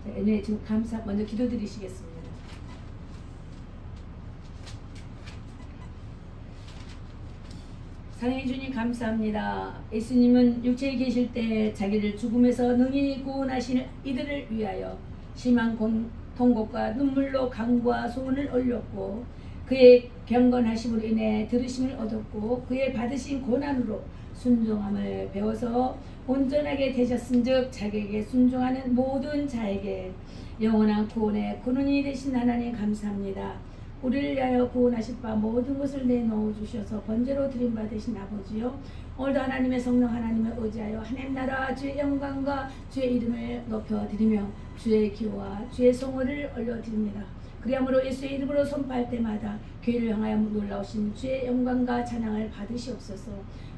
네, 좀 먼저 기도드리시겠습니다. 사랑해 주님 감사합니다. 예수님은 육체에 계실 때 자기를 죽음에서 능히 구원하신 이들을 위하여 심한 통곡과 눈물로 강과 소원을 올렸고 그의 경건하심으로 인해 들으심을 얻었고 그의 받으신 고난으로 순종함을 배워서 온전하게 되셨은즉 자기에게 순종하는 모든 자에게 영원한 구원의 근원이 되신 하나님 감사합니다. 우리를 위하여 구원하실 바 모든 것을 내놓아 주셔서 번제로 드림 받으신 아버지요, 오늘도 하나님의 성령 하나님을 의지하여 하나님 나라 주의 영광과 주의 이름을 높여드리며 주의 기호와 주의 성호를 올려드립니다. 그리함으로 예수의 이름으로 선포할 때마다 교회를 향하여 놀라우신 주의 영광과 찬양을 받으시옵소서.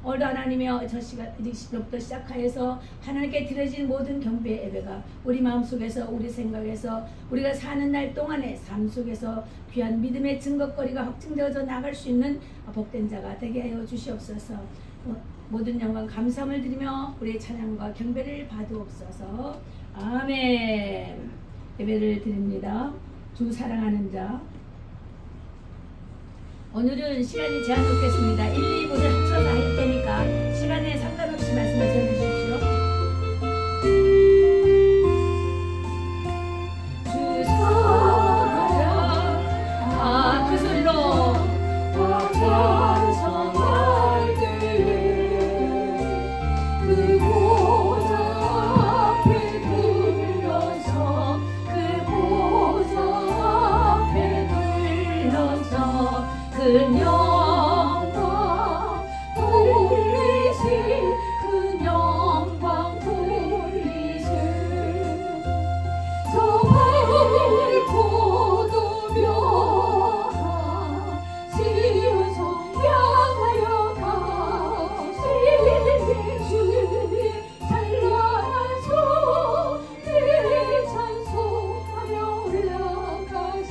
오늘도 하나님의 저 시간부터 시작하여서 하나님께 드려진 모든 경배의 예배가 우리 마음속에서 우리 생각에서 우리가 사는 날 동안의 삶 속에서 귀한 믿음의 증거거리가 확증되어져 나갈 수 있는 복된 자가 되게 하여 주시옵소서. 모든 영광 감사함을 드리며 우리의 찬양과 경배를 받으옵소서. 아멘. 예배를 드립니다. 주 사랑하는 자, 오늘은 시간이 제한 없겠습니다. 1, 2부를 합쳐서 할 테니까 시간에 상관없이 말씀을 전해주십시오. 주 사랑 그 소리로 찬송할 때에 그 보좌 앞에 들려서 그 보좌 앞에 들려서 그 영광 돌리시 그 영광 돌리시 저 밝고 도묘한 시온 성향하여 가시니 주의 찬란한 손에 찬송하며 올라가시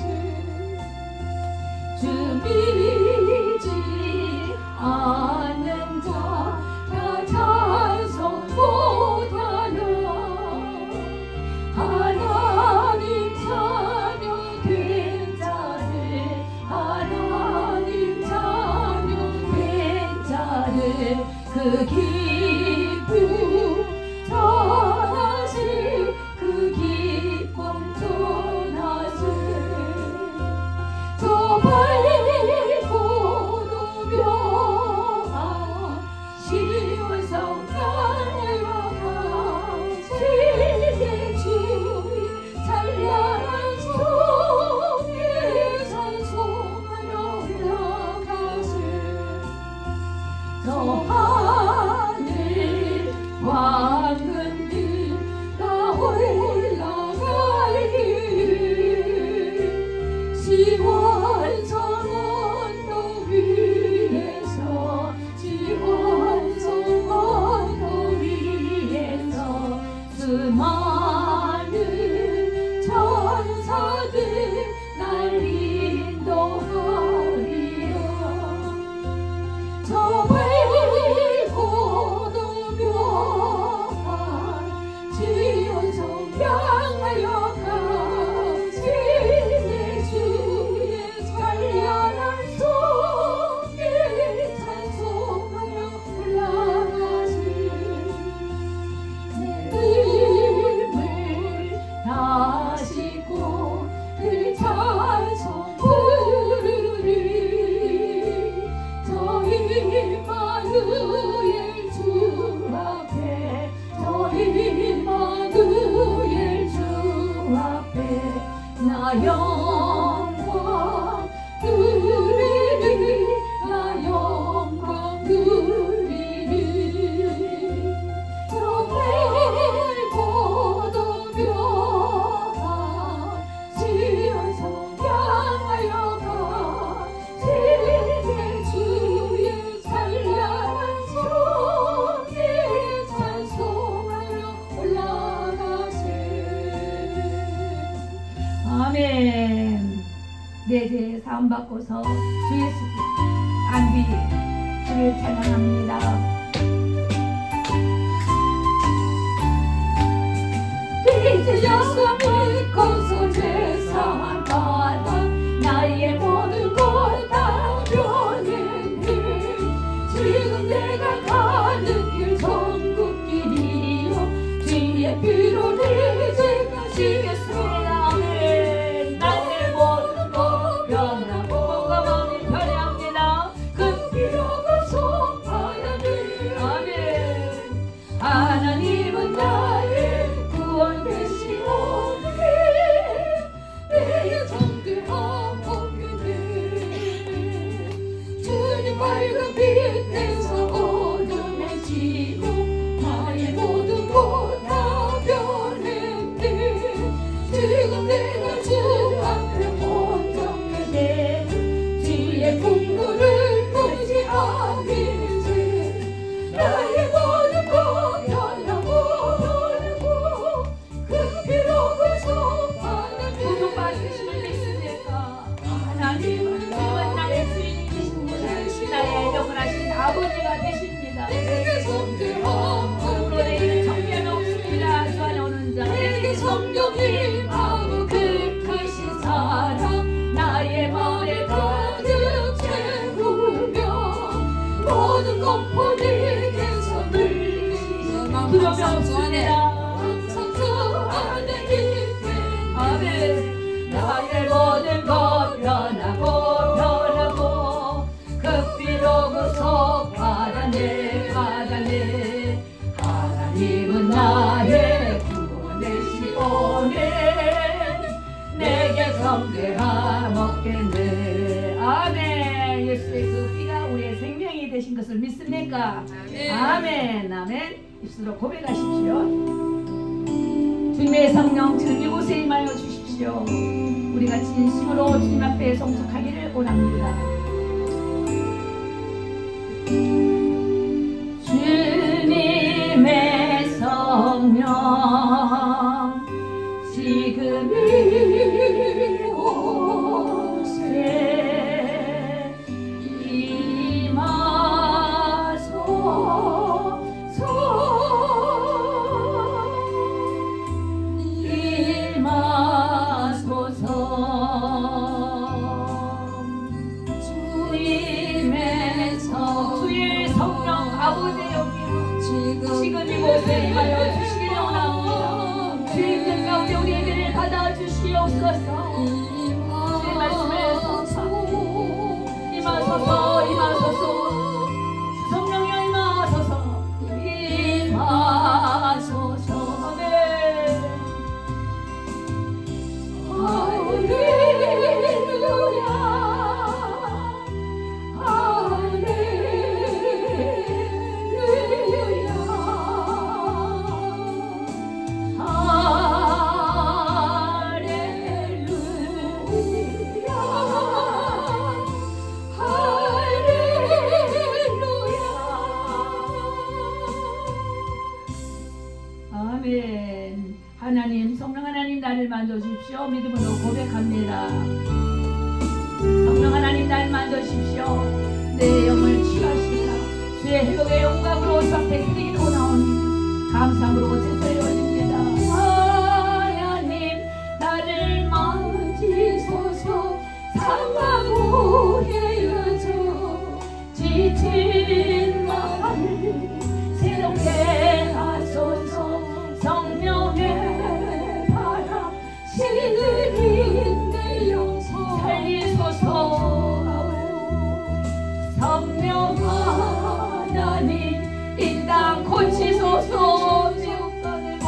주 믿지 않는 자가 찬송 못하나 하나님 자녀 된 자들 하나님 자녀 된 자들 그 기쁨 전하시 그 기쁨 전하시 저 밝고 도묘한 시온 성향하여 가시니 주의 찬란한 손에 찬송하며 올라가시 저 하늘 황금들과 올라갈 길 지원성 언덕 위에서 지원성 언덕 위에서 수많은 천사들 날 인도하리라 저 밝고 도묘한 지원성 향하여 가시니 주의 찬란한 손에 찬송하며 올라가시 이름을 다시고 그 찬송 부르리 저 임마누엘 주 앞에 저 임마누엘 주 앞에 나 영광 누리리 나 영광 누리리 저 밝고 도묘한 시온 성향하여 가시니 주의 찬란한 손에 찬송하며 올라가시 아멘. 내 죄 사함 받고서 주 예수 안비 주를 찬양합니다. 이제 약속을 주의 피로 내제하시겠습니다. 아멘. 나의 모든 것 변하고 몸과 마음이 변해합니다. 그 피로 구속하여 내 아멘. 하나님은 나의 구원 되시오니 내게 정죄함 없게 돼. 주님 밝은 빛에서 어둠에 지고 나의 모든 것 다 변했네. 지금 내가 주 앞에 온전하게 돼. 주의 분노를 의지하게 돼. 나의 모든 것 변하고 그 피로 구속받는 구속받으심을 믿습니까? 하나님은 나의 주인이 되십니다. 나의 영원하신 아버지가 되십니다. 오로 내게 정죄는 없습니다. 주 안에 오는 자 내게 성령이 마음을 크신 사랑 나의 마음에 가득 채우며 모든 공포 내게서 물리시는 두려움 없습니다. 항상 주 안에 있게 아멘. 나의 모든 것 변하고 그 피로 구속 받아내 하나님은 나의 구원 되시오네. 내게 성죄함 없겠네. 아멘. 예수의 그 피가 우리의 생명이 되신 것을 믿습니까? 아멘. 아멘. 입술로 고백하십시오. 주님의 성령 즐기고 세임하여 주십시오. 우리가 진심으로 주님 앞에 성숙하기를 원합니다. 주님의 성령 지금 이곳에 주의 성령 아버지 여기로 지금 이곳에 임하여 주시기를 원합니다. 주의 뜻 가운데 우리에게 받아주시옵소서. 주의 말씀을 성취하고 임하소서 성령이여 임하소서 네. 아멘. 하나님, 성령 하나님 나를 만져주십시오. 믿음으로 고백합니다. 성령 하나님 나를 만져주십시오. 내 영을 취하시라. 주의 회복의 영광으로 싹되기를 원하오니 감사함으로 제소에 올립니다. 하나님 나를 만지소서. 상하고 헤어져 지친 마음을 새롭게 하소서. 성령의 바람 시들인 내 영성 살리소서. 성령 하나님 이 땅 고치소서. 지옥간의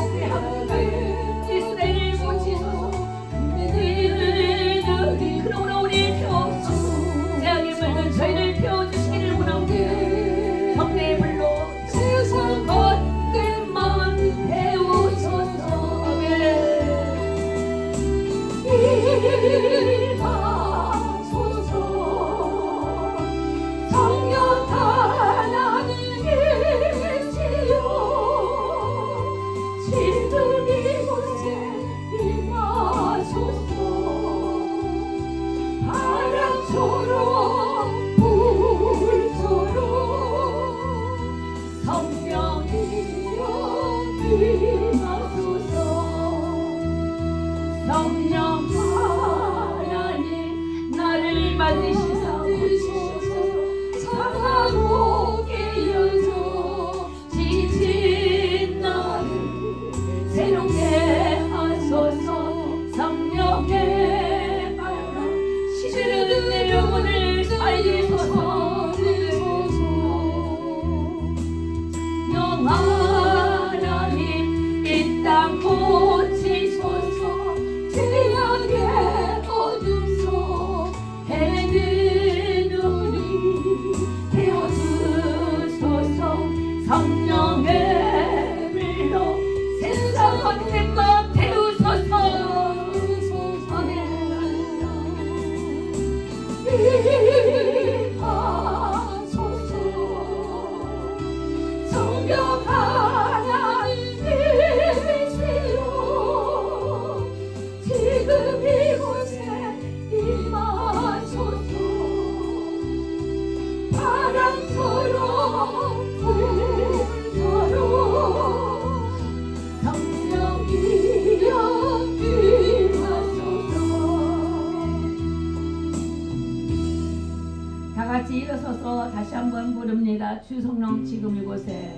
위하여 다시 한번 부릅니다. 주 성령 지금 이곳에.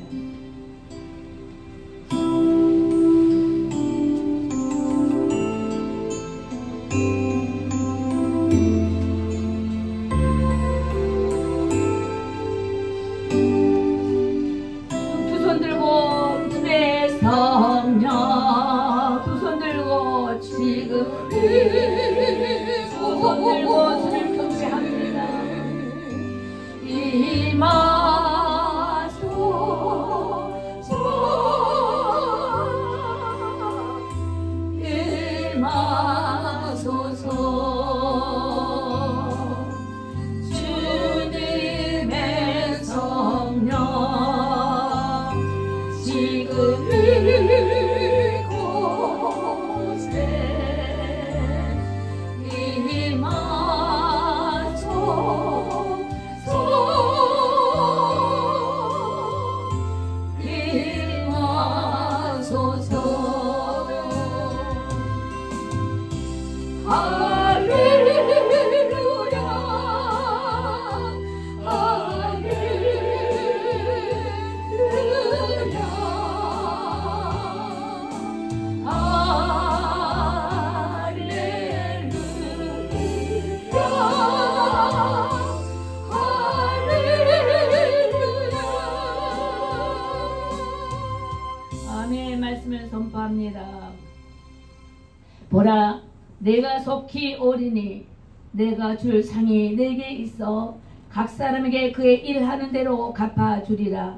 두 손 들고 주의 성령, 두 손 들고 지금 두 손 들고 주를 경배합니다. 임하소서 주님의 성령 지금 이곳에 아멘. 말씀을 선포합니다. 보라, 내가 속히 오리니 내가 줄 상이 내게 있어 각 사람에게 그의 일하는 대로 갚아주리라.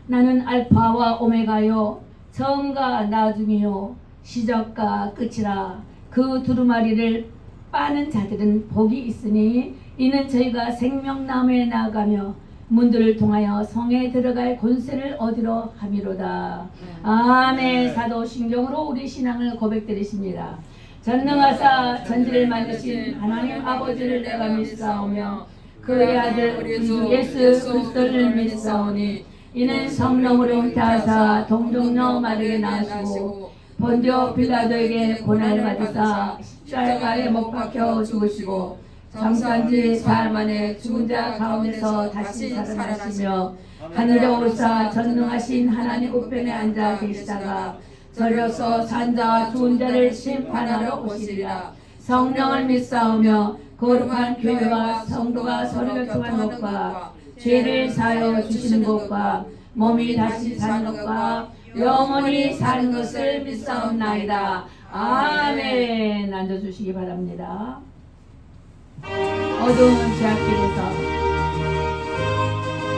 나는 알파와 오메가요 처음과 나중이요 시작과 끝이라. 그 두루마리를 빠는 자들은 복이 있으니 이는 저희가 생명나무에 나아가며 문들을 통하여 성에 들어갈 권세를 얻으러 함이로다. 아멘. 사도신경으로 우리 신앙을 고백드리십니다. 전능하사 천지를 만드신 하나님 아버지를 내가 믿사오며 그의 아들 우리 주 예수 그리스도를 믿사오니 이는 성령으로 잉태하사 동정녀 마리아에게 나시고 본디오 빌라도에게 고난을 받으사 십자가에 못 박혀 죽으시고 장사한지 사흘 만에 죽은 자 가운데서 다시 살아나시며 하늘에 오르사 전능하신 하나님 우편에 앉아 계시다가 저려서 산 자와 죽은 자를 심판하러 오시리라. 성령을 믿사오며 거룩한 교회와 성도가 서로 교통하는 것과 죄를 사하여 주시는 것과 몸이 다시 사는 것과 영원히 사는 것을 믿사옵나이다. 아멘. 앉아주시기 바랍니다. 어두운 제약길에서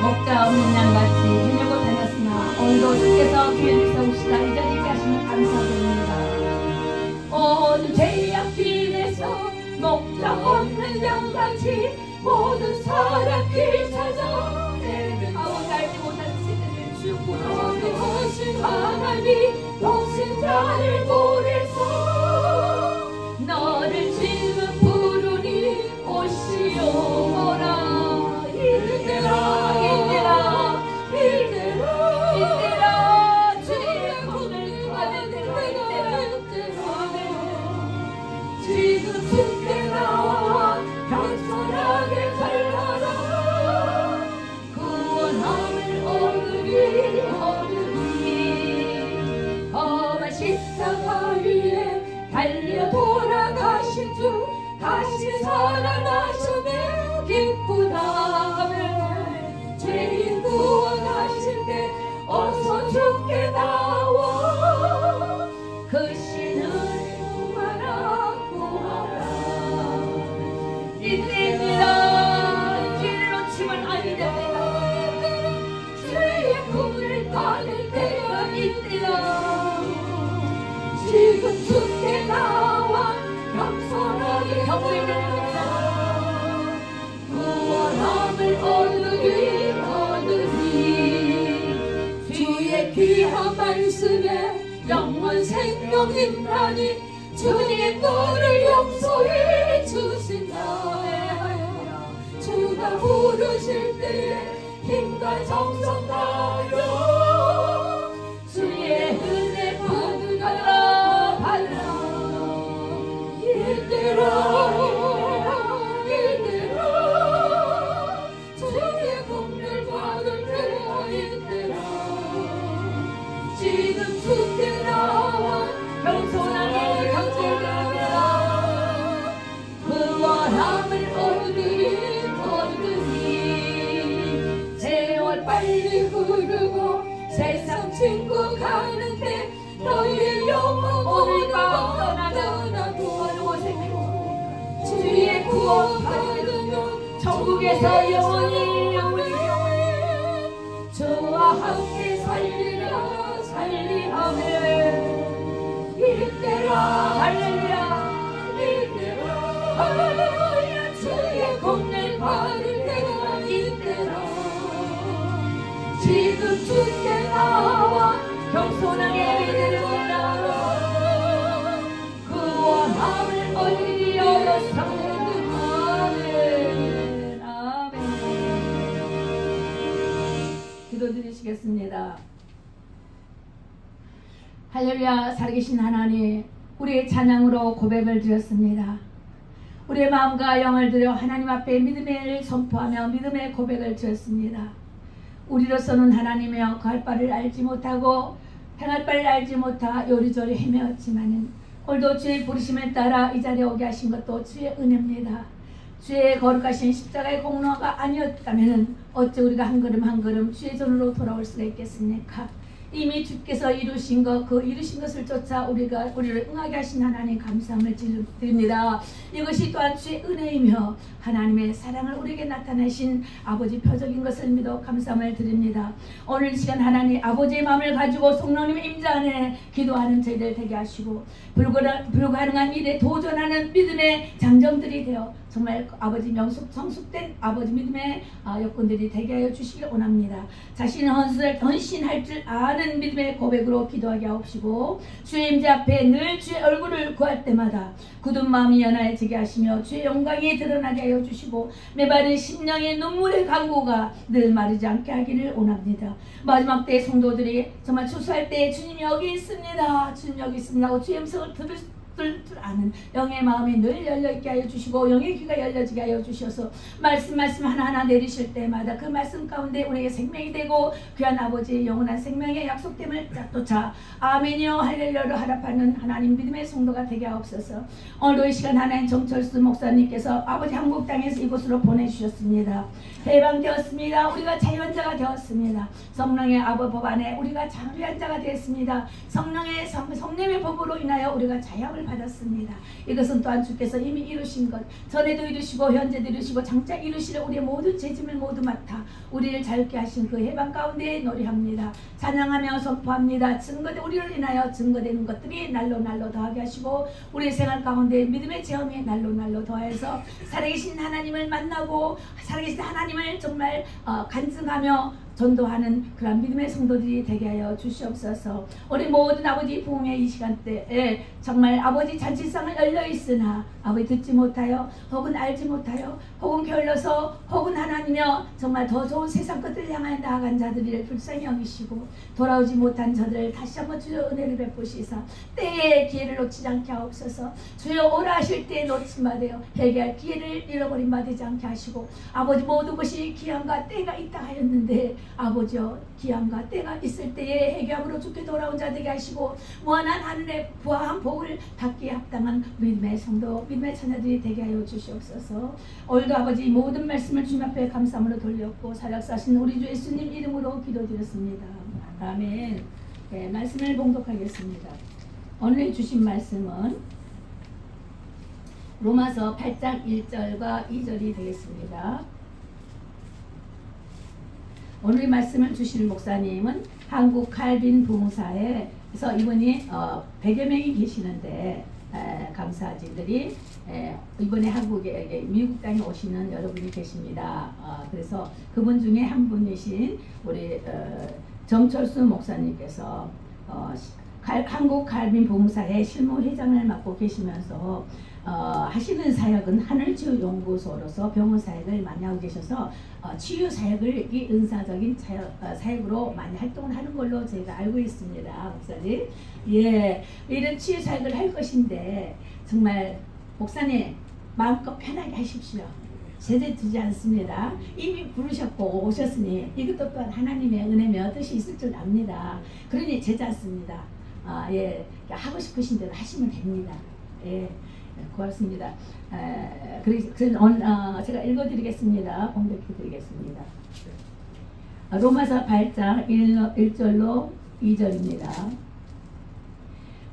목자 없는 양같이 헤매고 다녔으나 오늘도 주께서 귀를 세우시다 이 자리에 하시면 감사드립니다. 어두운 제약길에서 목자 없는 양같이 모든 사람길 찾아 아무도 알지 못한 세대를 주구로 하신 하나님 독생자를 보내서 너를 지금 부르니 오시오라. 이르라 이르라 이르라 이르라 주의 손을 받은 대로 이르라 지금 주께 나와 겸손하게 살라라. 구원함을 얻으리 험한 십자가 위에 달려 돌아가신 주 다시 살아나셨네. 기쁘다면 죄인 구원하실 때 어서 주께 나와 그 신을 구하라 구하라. 이때입니다. 길을 놓치면 안 됩니다. 주의 꿈을 따를 때가 이때다. 지금 주께 나와 겸손하게 경배합니다. 구원함을 얻으리 주의 귀한 말씀에 영원 생명 있나니 주님 너를 용서해 주신다. 주가 부르실 때에 힘과 정성 다하여 주의 은혜 받으라 받으라. 이때라 이때라 주의 천국에서 영원히 우리 저와 함께 살리라 살리하며 이때라 할렐루야 이때라 할렐루야 주의 공를 받을 때가 이때라 지금 주께 나와 겸손하게 내려오라 그와 마음을 얼리 열어서 아멘 아멘. 기도드리시겠습니다. 할렐루야. 살아계신 하나님, 우리의 찬양으로 고백을 드렸습니다. 우리의 마음과 영을 들여 하나님 앞에 믿음을 선포하며 믿음의 고백을 드렸습니다. 우리로서는 하나님이여 그 할 바를 알지 못하고 행할 바를 알지 못하 요리조리 헤매었지만은 오늘도 주의 부르심에 따라 이 자리에 오게 하신 것도 주의 은혜입니다. 주의 거룩하신 십자가의 공로가 아니었다면 어찌 우리가 한 걸음 한 걸음 주의 손으로 돌아올 수가 있겠습니까? 이미 주께서 이루신 것, 그 이루신 것을 쫓아 우리를 응하게 하신 하나님 감사함을 드립니다. 이것이 또한 주의 은혜이며 하나님의 사랑을 우리에게 나타내신 아버지 표적인 것을 믿어 감사함을 드립니다. 오늘 이 시간 하나님 아버지의 마음을 가지고 성령님의 임재 안에 기도하는 저희들 되게 하시고 불가능한 일에 도전하는 믿음의 장정들이 되어 정말 아버지 성숙된 아버지 믿음의 여건들이 되게 하여 주시길 원합니다. 자신의 헌신할 줄 아는 믿음의 고백으로 기도하게 하옵시고 주의 임재 앞에 늘 주의 얼굴을 구할 때마다 굳은 마음이 연하여지게 하시며 주의 영광이 드러나게 하여 주시고 메마른 심령의 눈물의 강구가 늘 마르지 않게 하기를 원합니다. 마지막 때의 성도들이 정말 추수할 때 주님 여기 있습니다. 주님 여기 있습니다 하고 주의 음성을 들을 줄 아는 영의 마음이 늘 열려있게 하여 주시고 영의 귀가 열려지게 하여 주셔서 말씀 하나하나 내리실 때마다 그 말씀 가운데 우리에게 생명이 되고 귀한 아버지의 영원한 생명의 약속됨을 쫓아 아멘이요 할렐루야로 하랍하는 하나님 믿음의 성도가 되게 하옵소서. 오늘도 이 시간 하나님 정철수 목사님께서 아버지 한국 땅에서 이곳으로 보내주셨습니다. 해방되었습니다. 우리가 자유한자가 되었습니다. 성령의 아버 법 안에 우리가 자유한자가 되었습니다. 성령의 법으로 인하여 우리가 자유함을 받았습니다. 이것은 또한 주께서 이미 이루신 것, 전에도 이루시고 현재도 이루시고 장차 이루시려 우리의 모든 죄짐을 모두 맡아 우리를 자유케 하신 그 해방 가운데 노래합니다. 찬양하며 선포합니다. 우리를 인하여 증거되는 것들이 날로 더하게 하시고 우리의 생활 가운데 믿음의 체험이 날로 더해서 살아계신 하나님을 만나고 살아계신 하나님을 정말 간증하며 전도하는 그런 믿음의 성도들이 되게 하여 주시옵소서. 우리 모든 아버지 부흥의 이 시간대에 정말 아버지 잔치상을 열려있으나 아버지 듣지 못하여 혹은 알지 못하여 혹은 게을러서 혹은 하나님이여 정말 더 좋은 세상 것들을 향하여 나아간 자들을 불쌍히 여기시고 돌아오지 못한 저들을 다시 한번 주여 은혜를 베푸시사 때에 기회를 놓치지 않게 하옵소서. 주여 오라 하실 때에 놓친 바 되어 회개할 기회를 잃어버린 바 되지 않게 하시고 아버지 모든 것이 기한과 때가 있다 하였는데 아버지여 기한과 때가 있을 때에 회개함으로 주께 돌아온 자 되게 하시고 무한한 하늘의 부화한 복을 받기에 합당한 믿음의 성도 믿음의 자녀들이 되게 하여 주시옵소서. 오늘도 아버지 모든 말씀을 주님 앞에 감사함으로 돌렸고 사역사신 우리 주 예수님 이름으로 기도드렸습니다. 아멘. 네, 말씀을 봉독하겠습니다. 오늘 주신 말씀은 로마서 8장 1절과 2절이 되겠습니다. 오늘 말씀을 주실 목사님은 한국 칼빈 부흥사에서 이분이 100여 명이 계시는데 감사진들이 이번에 한국에 미국 땅에 오시는 여러분이 계십니다. 그래서 그분 중에 한 분이신 우리 정철수 목사님께서 한국 칼빈 부흥사의 실무회장을 맡고 계시면서 하시는 사역은 하늘치유연구소로서 병원 사역을 많이 하고 계셔서 치유 사역을 이 은사적인 사역으로 많이 활동을 하는 걸로 제가 알고 있습니다. 목사님, 예, 이런 치유 사역을 할 것인데 정말 목사님 마음껏 편하게 하십시오. 제재 두지 않습니다. 이미 부르셨고 오셨으니 이것도 또한 하나님의 은혜며 뜻이 있을 줄 압니다. 그러니 제재 않습니다. 예, 하고 싶으신 대로 하시면 됩니다. 예. 고맙습니다. 그래서 제가 읽어드리겠습니다. 공독해드리겠습니다. 로마서 8장 1절로 2절입니다.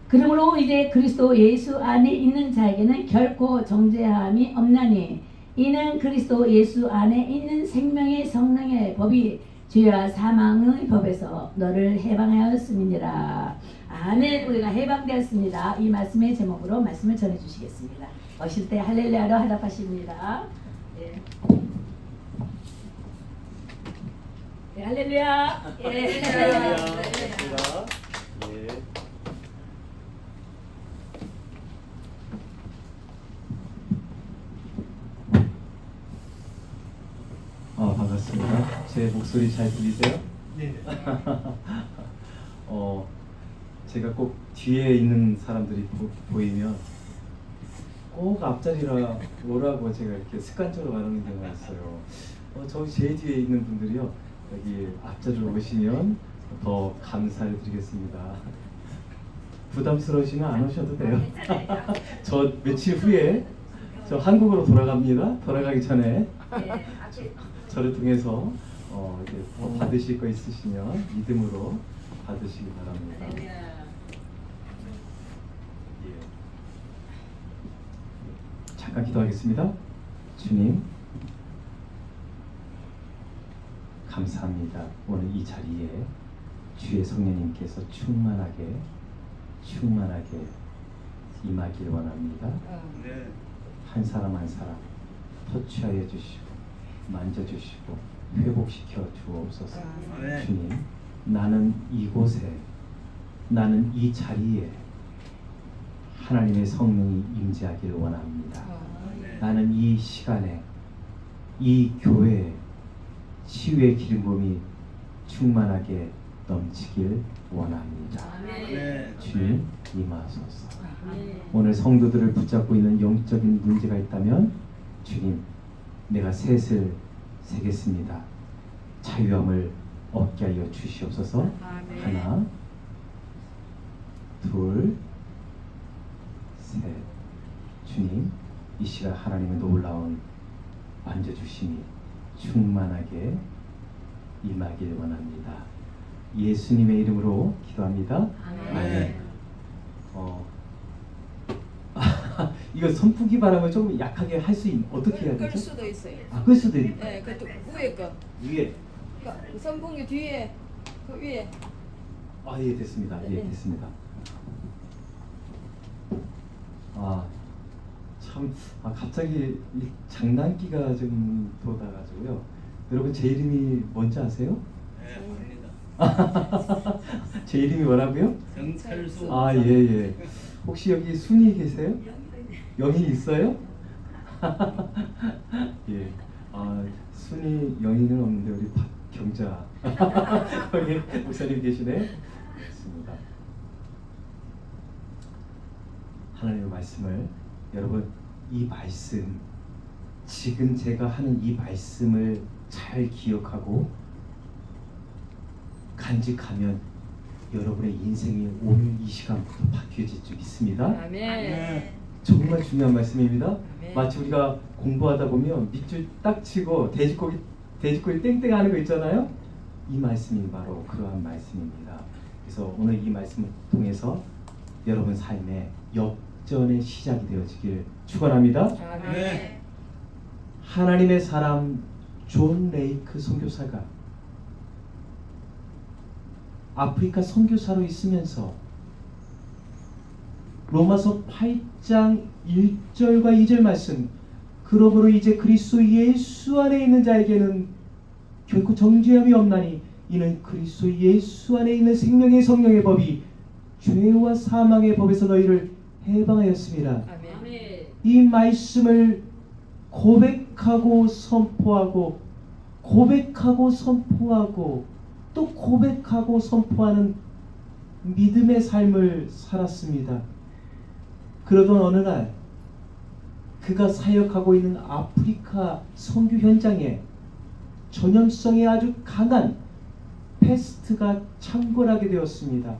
그러므로 이제 그리스도 예수 안에 있는 자에게는 결코 정죄함이 없나니 이는 그리스도 예수 안에 있는 생명의 성령의 법이 죄와 사망의 법에서 너를 해방하였음이니라. 아멘. 우리가 해방되었습니다. 이 말씀의 제목으로 말씀을 전해주시겠습니다. 오실 때 할렐루야로 하답하십니다. 예. 네, 할렐루야. 예. 할렐루야. 예. 반갑습니다. 제 목소리 잘 들리세요? 네. 제가 꼭 뒤에 있는 사람들이 보이면 꼭 앞자리라 오라고 제가 이렇게 습관적으로 말하는 경우가 있어요. 저 제 뒤에 있는 분들이요, 여기 앞자리로 오시면 더 감사를 드리겠습니다. 부담스러우시면 안 오셔도 돼요. 저 며칠 후에 저 한국으로 돌아갑니다. 돌아가기 전에 저를 통해서 이렇게 더 받으실 거 있으시면 믿음으로 받으시기 바랍니다. 예. 잠깐 기도하겠습니다. 주님, 감사합니다. 오늘 이 자리에 주의 성령님께서 충만하게 임하길 원합니다. 한 사람 한 사람 터치하여 주시고 만져주시고 회복시켜 주옵소서. 주님, 나는 이곳에, 나는 이 자리에 하나님의 성령이 임재하길 원합니다. 나는 이 시간에 이 교회에 치유의 기름붐이 충만하게 넘치길 원합니다. 주님, 임하소서. 오늘 성도들을 붙잡고 있는 영적인 문제가 있다면 주님, 내가 셋을 세겠습니다. 자유함을 얻게 하여 주시옵소서. 하나, 둘, 셋. 주님, 이 시간 하나님의 놀라운 만져주심이 충만하게 임하길 원합니다. 예수님의 이름으로 기도합니다. 아멘. 이거 선풍기 바람을 조금 약하게 할 수 있는, 어떻게 해야 되죠? 끌 수도 있어요. 끌 수도 있어요. 네, 그 위에 거. 위에. 그 선풍기 뒤에 그 위에. 예, 됐습니다. 예, 됐습니다. 갑자기 이 장난기가 좀 돋아가지고요. 여러분, 제 이름이 뭔지 아세요? 네, 압니다. 제 이름이 뭐라고요? 정철수. 예. 혹시 여기 순이 계세요? 영이 있어요? 예. 순이 영이는 없는데 우리 박경자 여기 목사님 계시네. 그렇습니다. 하나님의 말씀을, 여러분, 이 말씀, 지금 제가 하는 이 말씀을 잘 기억하고 간직하면 여러분의 인생이 오늘 이 시간부터 바뀌어질 줄 믿습니다. 아멘. 정말 중요한 말씀입니다. 아멘. 마치 우리가 공부하다 보면 밑줄 딱 치고 돼지고기 땡땡 하는 거 있잖아요. 이 말씀이 바로 그러한 말씀입니다. 그래서 오늘 이 말씀을 통해서 여러분 삶에 역전의 시작이 되어지길 축원합니다. 아멘. 하나님의 사람 존 레이크 선교사가 아프리카 선교사로 있으면서 로마서 8장 1절과 2절 말씀, 그러므로 이제 그리스도 예수 안에 있는 자에게는 결코 정죄함이 없나니 이는 그리스도 예수 안에 있는 생명의 성령의 법이 죄와 사망의 법에서 너희를 해방하였습니다. 아멘. 이 말씀을 고백하고 선포하고 또 고백하고 선포하는 믿음의 삶을 살았습니다. 그러던 어느 날 그가 사역하고 있는 아프리카 선교 현장에 전염성이 아주 강한 패스트가 창궐하게 되었습니다.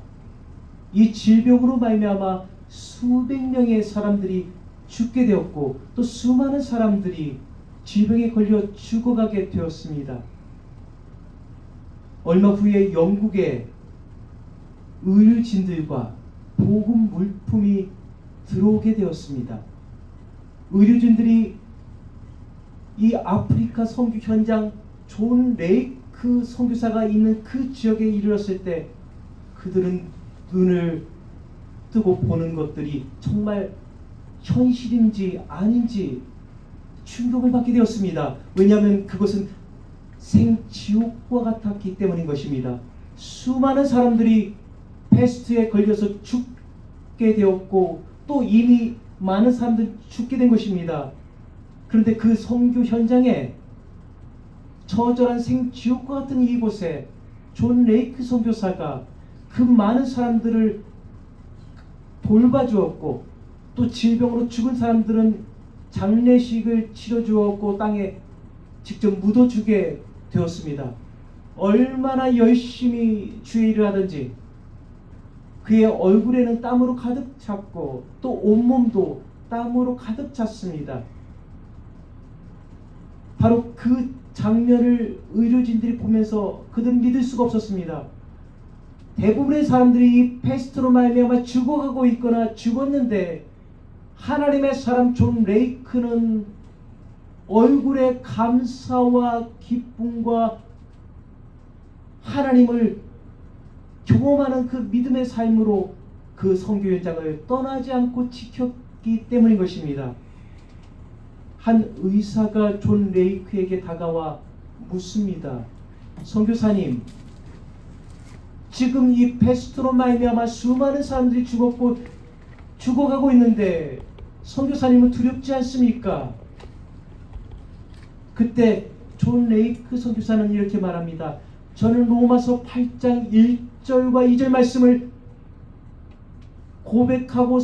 이 질병으로 말미암아 수백 명의 사람들이 죽게 되었고 또 수많은 사람들이 질병에 걸려 죽어가게 되었습니다. 얼마 후에 영국의 의료진들과 보급 물품이 들어오게 되었습니다. 의료진들이 이 아프리카 선교 현장 존 레이크 선교사가 있는 그 지역에 이르렀을 때 그들은 눈을 뜨고 보는 것들이 정말 현실인지 아닌지 충격을 받게 되었습니다. 왜냐하면 그것은 생지옥과 같았기 때문인 것입니다. 수많은 사람들이 패스트에 걸려서 죽게 되었고 또 이미 많은 사람들이 죽게 된 것입니다. 그런데 그 선교 현장에 처절한 생지옥과 같은 이곳에 존 레이크 선교사가 그 많은 사람들을 돌봐주었고 또 질병으로 죽은 사람들은 장례식을 치러주었고 땅에 직접 묻어주게 되었습니다. 얼마나 열심히 주의 일을 하든지 그의 얼굴에는 땀으로 가득 찼고 또 온몸도 땀으로 가득 찼습니다. 바로 그 장면을 의료진들이 보면서 그들은 믿을 수가 없었습니다. 대부분의 사람들이 이 패스트로 말미암아 죽어가고 있거나 죽었는데 하나님의 사람 존 레이크는 얼굴에 감사와 기쁨과 하나님을 경험하는 그 믿음의 삶으로 그 선교 현장을 떠나지 않고 지켰기 때문인 것입니다. 한 의사가 존 레이크에게 다가와 묻습니다. 선교사님, 지금 이 패스트로 말미암아 수많은 사람들이 죽어가고 있는데 선교사님은 두렵지 않습니까? 그때 존 레이크 선교사는 이렇게 말합니다. 저는 로마서 8장 1절과 2절 말씀을 고백하고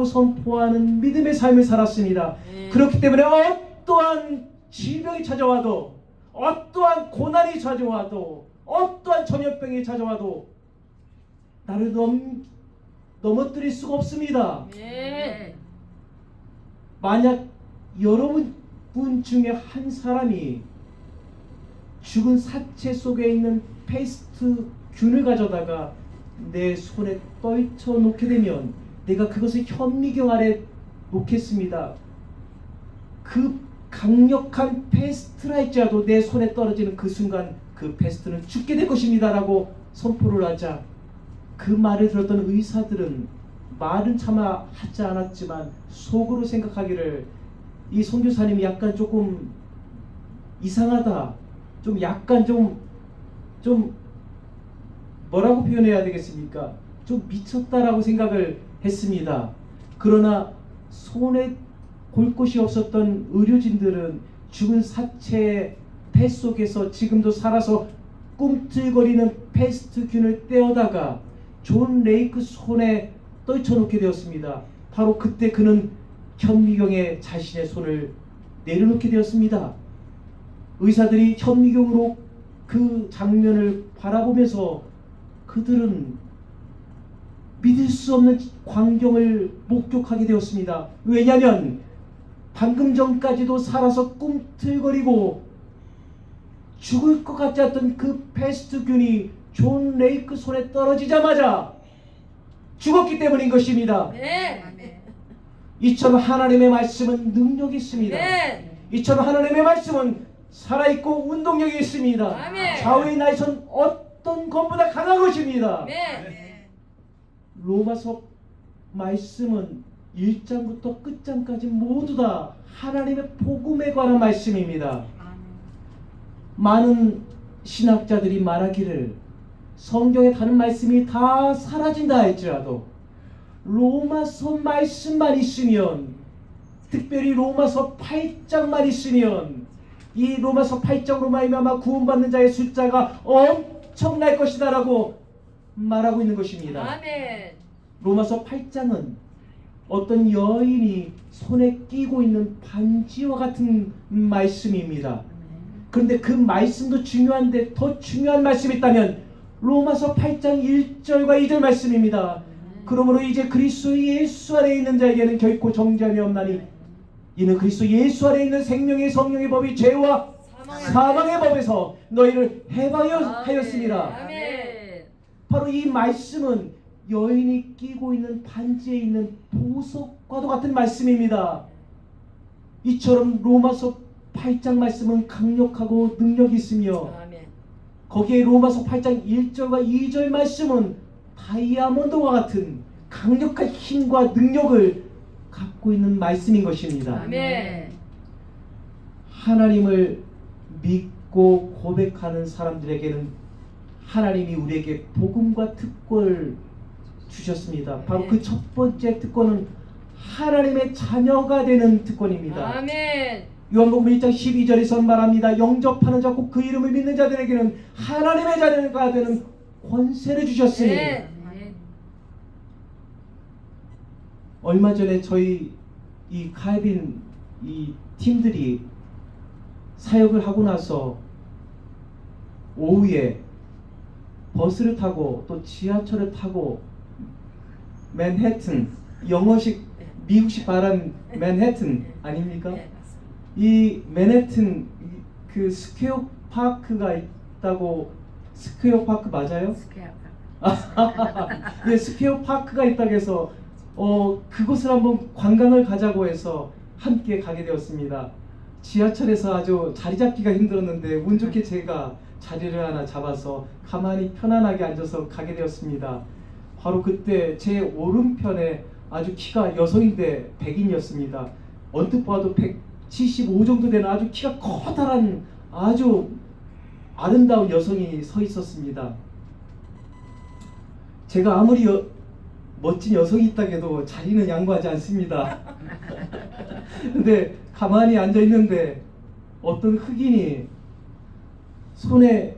선포하는 믿음의 삶을 살았습니다. 그렇기 때문에 어떠한 질병이 찾아와도 어떠한 고난이 찾아와도 어떠한 전염병이 찾아와도 나를 넘어뜨릴 수가 없습니다. 만약 여러분 중에 한 사람이 죽은 사체 속에 있는 패스트균을 가져다가 내 손에 떨쳐 놓게 되면 내가 그것을 현미경 아래 놓겠습니다. 그 강력한 패스트라 할지라도 내 손에 떨어지는 그 순간 그 패스트는 죽게 될 것입니다 라고 선포를 하자 그 말을 들었던 의사들은 말은 차마 하지 않았지만 속으로 생각하기를 이 선교사님이 약간 조금 이상하다, 좀 약간 좀 뭐라고 표현해야 되겠습니까? 좀 미쳤다라고 생각을 했습니다. 그러나 손에 골 곳이 없었던 의료진들은 죽은 사체의 폐 속에서 지금도 살아서 꿈틀거리는 패스트균을 떼어다가 존 레이크 손에 떨쳐놓게 되었습니다. 바로 그때 그는 현미경에 자신의 손을 내려놓게 되었습니다. 의사들이 현미경으로 그 장면을 바라보면서 그들은 믿을 수 없는 광경을 목격하게 되었습니다. 왜냐하면 방금 전까지도 살아서 꿈틀거리고 죽을 것 같지 않던 그 패스트균이 존 레이크 손에 떨어지자마자 죽었기 때문인 것입니다. 이처럼 하나님의 말씀은 능력이 있습니다. 이처럼 하나님의 말씀은 살아있고 운동력이 있습니다. 좌우의 날선 어떤 것보다 강한 것입니다. 로마서 말씀은 1장부터 끝장까지 모두 다 하나님의 복음에 관한 말씀입니다. 많은 신학자들이 말하기를 성경에 다른 말씀이 다 사라진다 할지라도 로마서 말씀만 있으면, 특별히 로마서 8장만 있으면 이 로마서 8장으로 말미암아 구원받는 자의 숫자가 엄청날 것이다 라고 말하고 있는 것입니다. 아멘. 로마서 8장은 어떤 여인이 손에 끼고 있는 반지와 같은 말씀입니다. 그런데 그 말씀도 중요한데 더 중요한 말씀이 있다면 로마서 8장 1절과 2절 말씀입니다. 그러므로 이제 그리스도 예수 안에 있는 자에게는 결코 정죄함이 없나니 이는 그리스도 예수 안에 있는 생명의 성령의 법이 죄와 사망의 법에서 너희를 해방하였습니다. 바로 이 말씀은 여인이 끼고 있는 반지에 있는 보석과도 같은 말씀입니다. 이처럼 로마서 8장 말씀은 강력하고 능력이 있으며 아멘. 거기에 로마서 8장 1절과 2절 말씀은 다이아몬드와 같은 강력한 힘과 능력을 갖고 있는 말씀인 것입니다. 아멘. 하나님을 믿고 고백하는 사람들에게는 하나님이 우리에게 복음과 특권을 주셨습니다. 바로 그 첫 번째 특권은 하나님의 자녀가 되는 특권입니다. 아멘. 요한복음 1장 12절에서 말합니다. 영접하는 자 곧 그 이름을 믿는 자들에게는 하나님의 자녀가 되는 권세를 주셨으니 얼마 전에 저희 이 칼빈 이 팀들이 사역을 하고 나서 오후에 버스를 타고 또 지하철을 타고 맨해튼, 영어식 미국식 말하는 맨해튼 아닙니까? 네, 맞습니다. 이 맨해튼 그 스퀘어 파크가 있다고. 스퀘어 파크 맞아요? 예, 스퀘어 파크가 있다고 해서 그곳을 한번 관광을 가자고 해서 함께 가게 되었습니다. 지하철에서 아주 자리 잡기가 힘들었는데 운 좋게 제가 자리를 하나 잡아서 가만히 편안하게 앉아서 가게 되었습니다. 바로 그때 제 오른편에 아주 키가 여성인데 백인이었습니다. 언뜻 봐도 175 정도 되는 아주 키가 커다란 아주 아름다운 여성이 서 있었습니다. 제가 아무리 멋진 여성이 있다고 해도 자리는 양보하지 않습니다. 근데 가만히 앉아있는데 어떤 흑인이 손에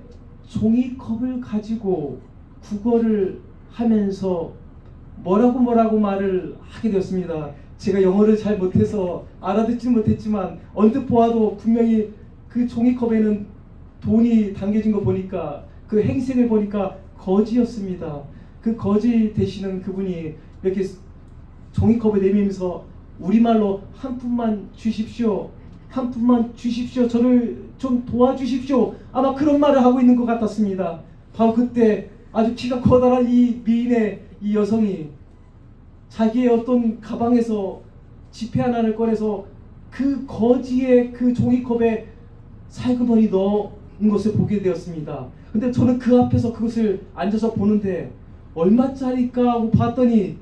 종이컵을 가지고 국어를 하면서 뭐라고 말을 하게 되었습니다. 제가 영어를 잘 못해서 알아듣지는 못했지만 언뜻 보아도 분명히 그 종이컵에는 돈이 담겨진 거 보니까 그 행색을 보니까 거지였습니다. 그 거지 되시는 그분이 이렇게 종이컵을 내밀면서 우리말로 한 푼만 주십시오. 한 푼만 주십시오. 저를 좀 도와주십시오. 아마 그런 말을 하고 있는 것 같았습니다. 바로 그때 아주 키가 커다란 이 미인의 이 여성이 자기의 어떤 가방에서 지폐 하나를 꺼내서 그 거지의 그 종이컵에 살그머니 넣은 것을 보게 되었습니다. 근데 저는 그 앞에서 그것을 앉아서 보는데 얼마짜리일까 하고 봤더니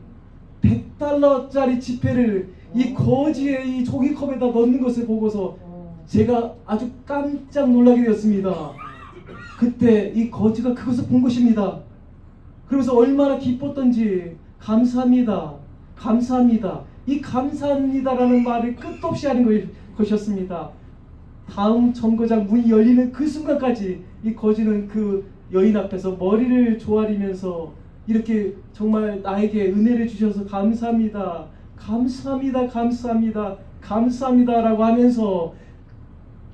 $100짜리 지폐를 이 거지의 이 종이컵에다 넣는 것을 보고서 제가 아주 깜짝 놀라게 되었습니다. 그때 이 거지가 그것을 본 것입니다. 그러면서 얼마나 기뻤던지 감사합니다. 감사합니다. 이 감사합니다라는 말을 끝도 없이 하는 것이었습니다. 다음 정거장 문이 열리는 그 순간까지 이 거지는 그 여인 앞에서 머리를 조아리면서 이렇게 정말 나에게 은혜를 주셔서 감사합니다. 감사합니다. 감사합니다. 감사합니다 라고 하면서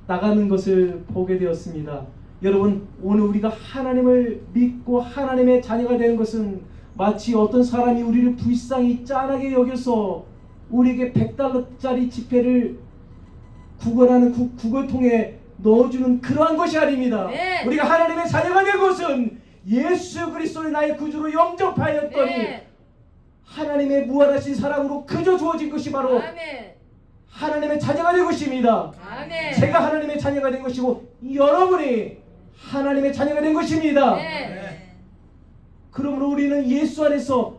나가는 것을 보게 되었습니다. 여러분, 오늘 우리가 하나님을 믿고 하나님의 자녀가 되는 것은 마치 어떤 사람이 우리를 불쌍히 짠하게 여겨서 우리에게 $100짜리 지폐를 구걸하는 구걸통에 넣어주는 그러한 것이 아닙니다. 네. 우리가 하나님의 자녀가 된 것은 예수 그리스도를 나의 구주로 영접하였더니 하나님의 무한하신 사랑으로 그저 주어진 것이 바로 아멘. 하나님의 자녀가 된 것입니다. 아멘. 제가 하나님의 자녀가 된 것이고 여러분이 하나님의 자녀가 된 것입니다. 네. 그러므로 우리는 예수 안에서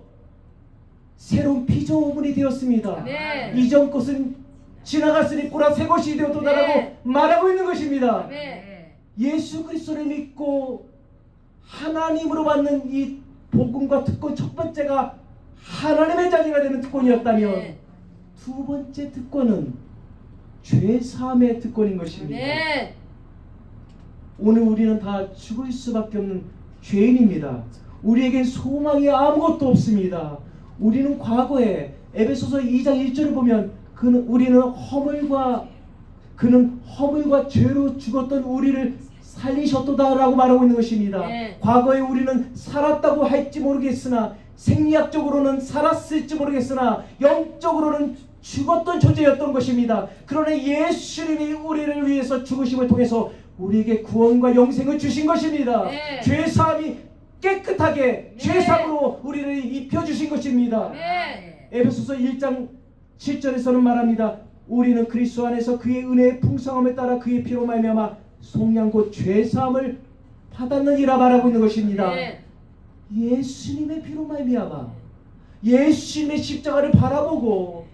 새로운 피조물이 되었습니다. 네. 이전 것은 지나갔으니 보라 새 것이 되었도다라고 네. 말하고 있는 것입니다. 네. 예수 그리스도를 믿고 하나님으로 받는 이 복음과 특권 첫 번째가 하나님의 자녀가 되는 특권이었다면 네. 두 번째 특권은 죄사함의 특권인 것입니다. 네. 오늘 우리는 다 죽을 수밖에 없는 죄인입니다. 우리에겐 소망이 아무것도 없습니다. 우리는 과거에 에베소서 2장 1절을 보면 그는 허물과 죄로 죽었던 우리를 살리셨도다라고 말하고 있는 것입니다. 네. 과거에 우리는 살았다고 할지 모르겠으나 생리학적으로는 살았을지 모르겠으나 영적으로는 죽었던 존재였던 것입니다. 그러나 예수님이 우리를 위해서 죽으심을 통해서 우리에게 구원과 영생을 주신 것입니다. 네. 죄사함이 깨끗하게 네. 죄사함으로 우리를 입혀주신 것입니다. 네. 에베소서 1장 7절에서는 말합니다. 우리는 그리스도 안에서 그의 은혜의 풍성함에 따라 그의 피로 말미암아 속량 곧 죄사함을 받았느니라 말하고 있는 것입니다. 네. 예수님의 피로 말미암아 예수님의 십자가를 바라보고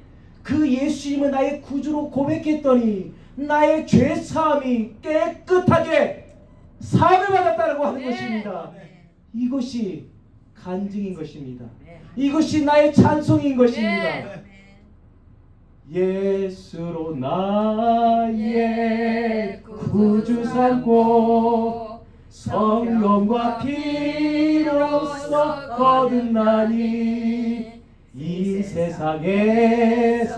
그 예수님은 나의 구주로 고백했더니 나의 죄사함이 깨끗하게 사함을 받았다라고 하는 네. 것입니다. 이것이 간증인 것입니다. 네. 이것이 나의 찬송인 것입니다. 네. 예수로 나의 구주 삼고 성령과 피로써 거듭나니 이 세상에서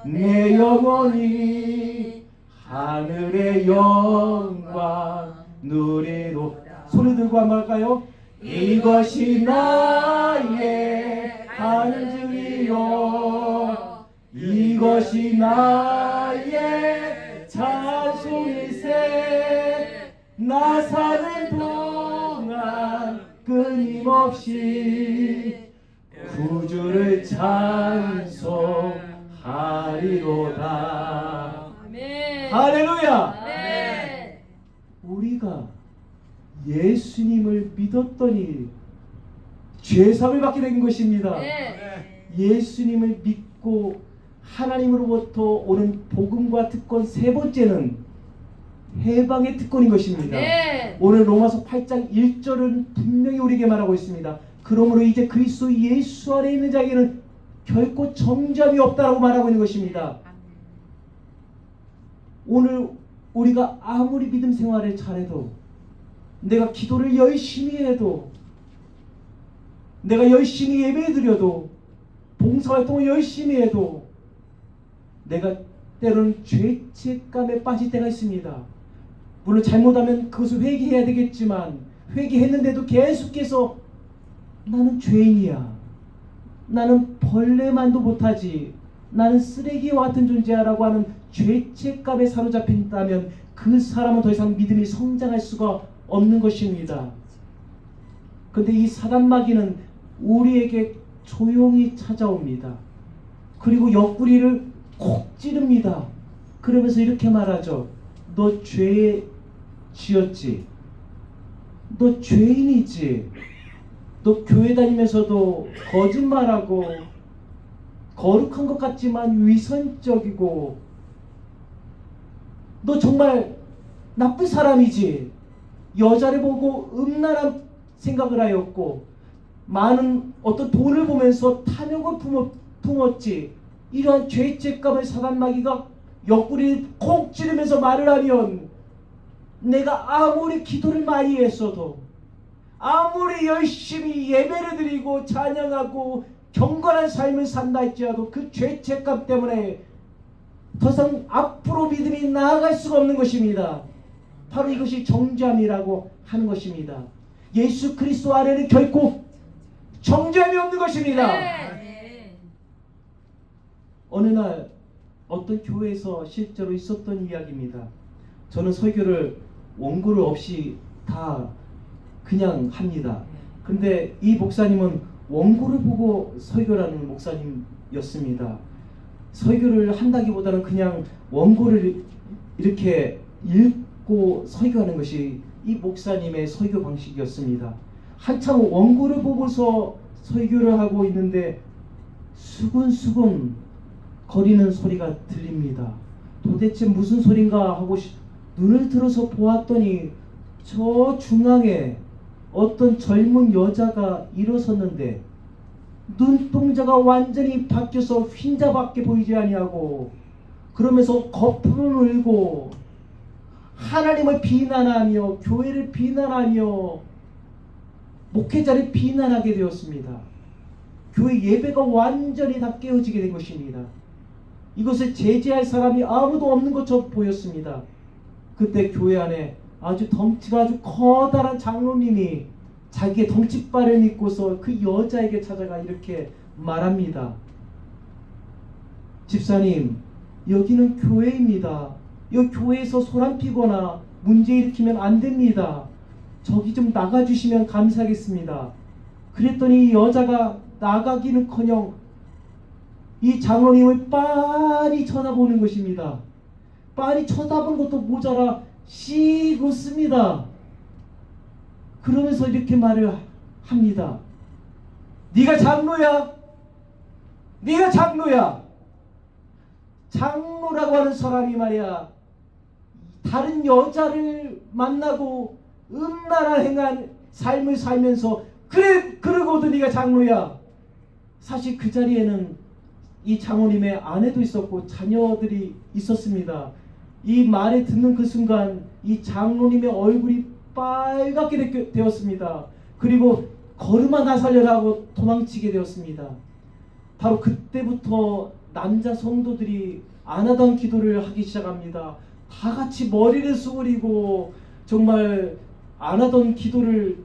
내 영혼이 하늘의 영광 누리로다. 소리 들고 한번 할까요? 이것이 나의 간증이요 이것이 나의 찬송이세 나 사는 동안 끊임없이 구주를 찬송하리로다. 아멘. 할렐루야. 네. 우리가 예수님을 믿었더니 죄사함을 받게 된 것입니다. 네. 예수님을 믿고 하나님으로부터 오는 복음과 특권 세 번째는 해방의 특권인 것입니다. 네. 오늘 로마서 8장 1절은 분명히 우리에게 말하고 있습니다. 그러므로 이제 그리스도 예수 안에 있는 자에게는 결코 정죄함이 없다라고 말하고 있는 것입니다. 오늘 우리가 아무리 믿음 생활을 잘해도 내가 기도를 열심히 해도 내가 열심히 예배드려도 봉사활동을 열심히 해도 내가 때로는 죄책감에 빠질 때가 있습니다. 물론 잘못하면 그것을 회개해야 되겠지만 회개했는데도 계속해서 나는 죄인이야. 나는 벌레만도 못하지. 나는 쓰레기와 같은 존재야 라고 하는 죄책감에 사로잡힌다면 그 사람은 더 이상 믿음이 성장할 수가 없는 것입니다. 그런데 이 사단마귀는 우리에게 조용히 찾아옵니다. 그리고 옆구리를 콕 찌릅니다. 그러면서 이렇게 말하죠. 너 죄 지었지? 너 죄인이지? 너 교회 다니면서도 거짓말하고 거룩한 것 같지만 위선적이고 너 정말 나쁜 사람이지? 여자를 보고 음란한 생각을 하였고 많은 어떤 돈을 보면서 탐욕을 품었지. 이러한 죄책감을 사단마귀가 옆구리를 콕 찌르면서 말을 하면 내가 아무리 기도를 많이 했어도 아무리 열심히 예배를 드리고 찬양하고 경건한 삶을 산다 할지라도 그 죄책감 때문에 더 이상 앞으로 믿음이 나아갈 수가 없는 것입니다. 바로 이것이 정죄함이라고 하는 것입니다. 예수 그리스도 안에는 결코 정죄함이 없는 것입니다. 네. 어느 날 어떤 교회에서 실제로 있었던 이야기입니다. 저는 설교를 원고를 없이 다 그냥 합니다. 근데 이 목사님은 원고를 보고 설교를 하는 목사님이었습니다. 설교를 한다기보다는 그냥 원고를 이렇게 읽고 설교하는 것이 이 목사님의 설교 방식이었습니다. 한참 원고를 보고서 설교를 하고 있는데 수근수근 거리는 소리가 들립니다. 도대체 무슨 소린가 하고 눈을 들어서 보았더니 저 중앙에 어떤 젊은 여자가 일어섰는데 눈동자가 완전히 바뀌어서 흰자밖에 보이지 아니하고 그러면서 거품을 흘고 하나님을 비난하며 교회를 비난하며 목회자를 비난하게 되었습니다. 교회 예배가 완전히 다 깨어지게 된 것입니다. 이것을 제재할 사람이 아무도 없는 것처럼 보였습니다. 그때 교회 안에 아주 덩치가 아주 커다란 장로님이 자기의 덩치발을 믿고서 그 여자에게 찾아가 이렇게 말합니다. 집사님, 여기는 교회입니다. 이 교회에서 소란 피거나 문제 일으키면 안 됩니다. 저기 좀 나가주시면 감사하겠습니다. 그랬더니 이 여자가 나가기는커녕 이 장로님을 빤히 쳐다보는 것입니다. 빤히 쳐다본 것도 모자라 씩 웃습니다. 그러면서 이렇게 말을 합니다. 네가 장로야? 네가 장로야? 장로라고 하는 사람이 말이야, 다른 여자를 만나고 음란한 행한 삶을 살면서 그러고도 네가 장로야? 사실 그 자리에는 이 장로님의 아내도 있었고 자녀들이 있었습니다. 이 말을 듣는 그 순간 이 장로님의 얼굴이 빨갛게 되었습니다. 그리고 걸음아 나 살려라 하고 도망치게 되었습니다. 바로 그때부터 남자 성도들이 안 하던 기도를 하기 시작합니다. 다 같이 머리를 수그리고 정말 안 하던 기도를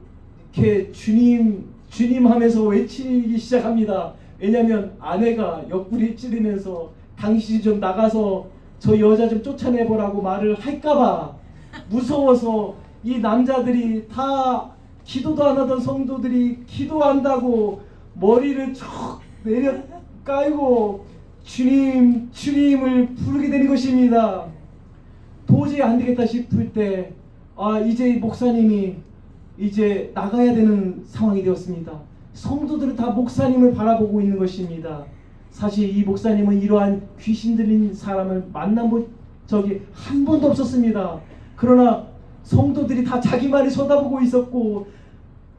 이렇게 주님 주님 하면서 외치기 시작합니다. 왜냐하면 아내가 옆구리 찌르면서 당신이 좀 나가서 저 여자 좀 쫓아내보라고 말을 할까봐 무서워서 이 남자들이 다 기도도 안 하던 성도들이 기도한다고 머리를 쭉 내려 깔고 주님을 부르게 되는 것입니다. 도저히 안 되겠다 싶을 때 이제 목사님이 이제 나가야 되는 상황이 되었습니다. 성도들은 다 목사님을 바라보고 있는 것입니다. 사실 이 목사님은 이러한 귀신 들린 사람을 만나본 적이 한 번도 없었습니다. 그러나 성도들이 다 자기만을 쳐다보고 있었고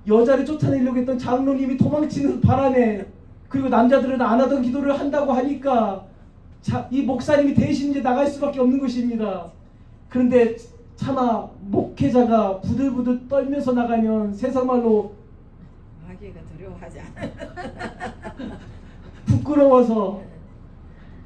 여자를 쫓아내려고 했던 장로님이 도망치는 바람에 그리고 남자들은 안 하던 기도를 한다고 하니까 이 목사님이 대신 이제 나갈 수밖에 없는 것입니다. 그런데 차마 목회자가 부들부들 떨면서 나가면 세상말로 마귀가 두려워하지 않아. 부끄러워서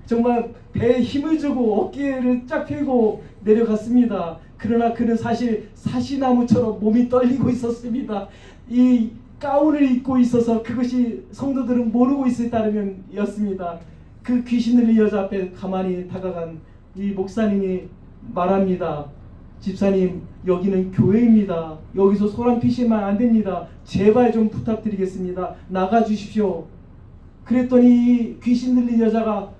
정말 배에 힘을 주고 어깨를 쫙 펴고 내려갔습니다. 그러나 그는 사실 사시나무처럼 몸이 떨리고 있었습니다. 이 가운을 입고 있어서 그것이 성도들은 모르고 있을 따름이었습니다. 그 귀신 들린 여자 앞에 가만히 다가간 이 목사님이 말합니다. 집사님, 여기는 교회입니다. 여기서 소란 피시면 안 됩니다. 제발 좀 부탁드리겠습니다. 나가주십시오. 그랬더니 이 귀신 들린 여자가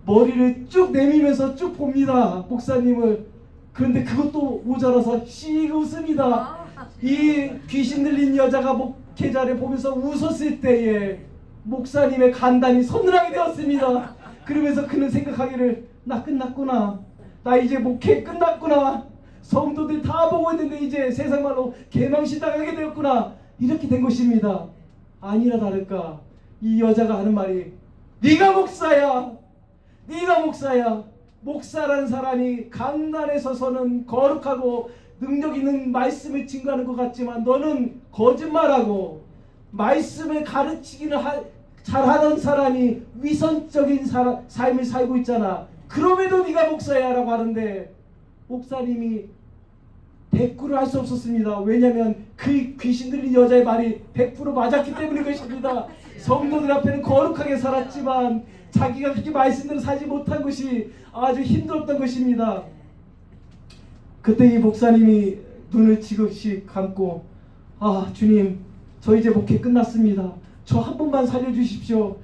머리를 쭉 내밀면서 쭉 봅니다. 목사님을. 그런데 그것도 모자라서 씩 웃습니다. 이 귀신 들린 여자가 목회자를 보면서 웃었을 때에 목사님의 간담이 서늘하게 되었습니다. 그러면서 그는 생각하기를 나 끝났구나. 나 이제 목회 끝났구나. 성도들 다 보고 있는데 이제 세상말로 개망신 당하게 되었구나. 이렇게 된 것입니다. 아니라 다를까 이 여자가 하는 말이 네가 목사야. 네가 목사야. 목사라는 사람이 강단에 서서는 거룩하고 능력 있는 말씀을 증거하는 것 같지만 너는 거짓말하고 말씀을 가르치기는 잘하던 사람이 위선적인 삶을 살고 있잖아. 그럼에도 네가 목사야 라고 하는데 목사님이 대꾸를 할 수 없었습니다. 왜냐하면 그 귀신 들린 여자의 말이 100% 맞았기 때문인 것입니다. 성도들 앞에는 거룩하게 살았지만 자기가 그렇게 말씀대로 살지 못한 것이 아주 힘들었던 것입니다. 그때 이 목사님이 눈을 지그시 감고 주님, 저 이제 목회 끝났습니다. 저 한 번만 살려주십시오.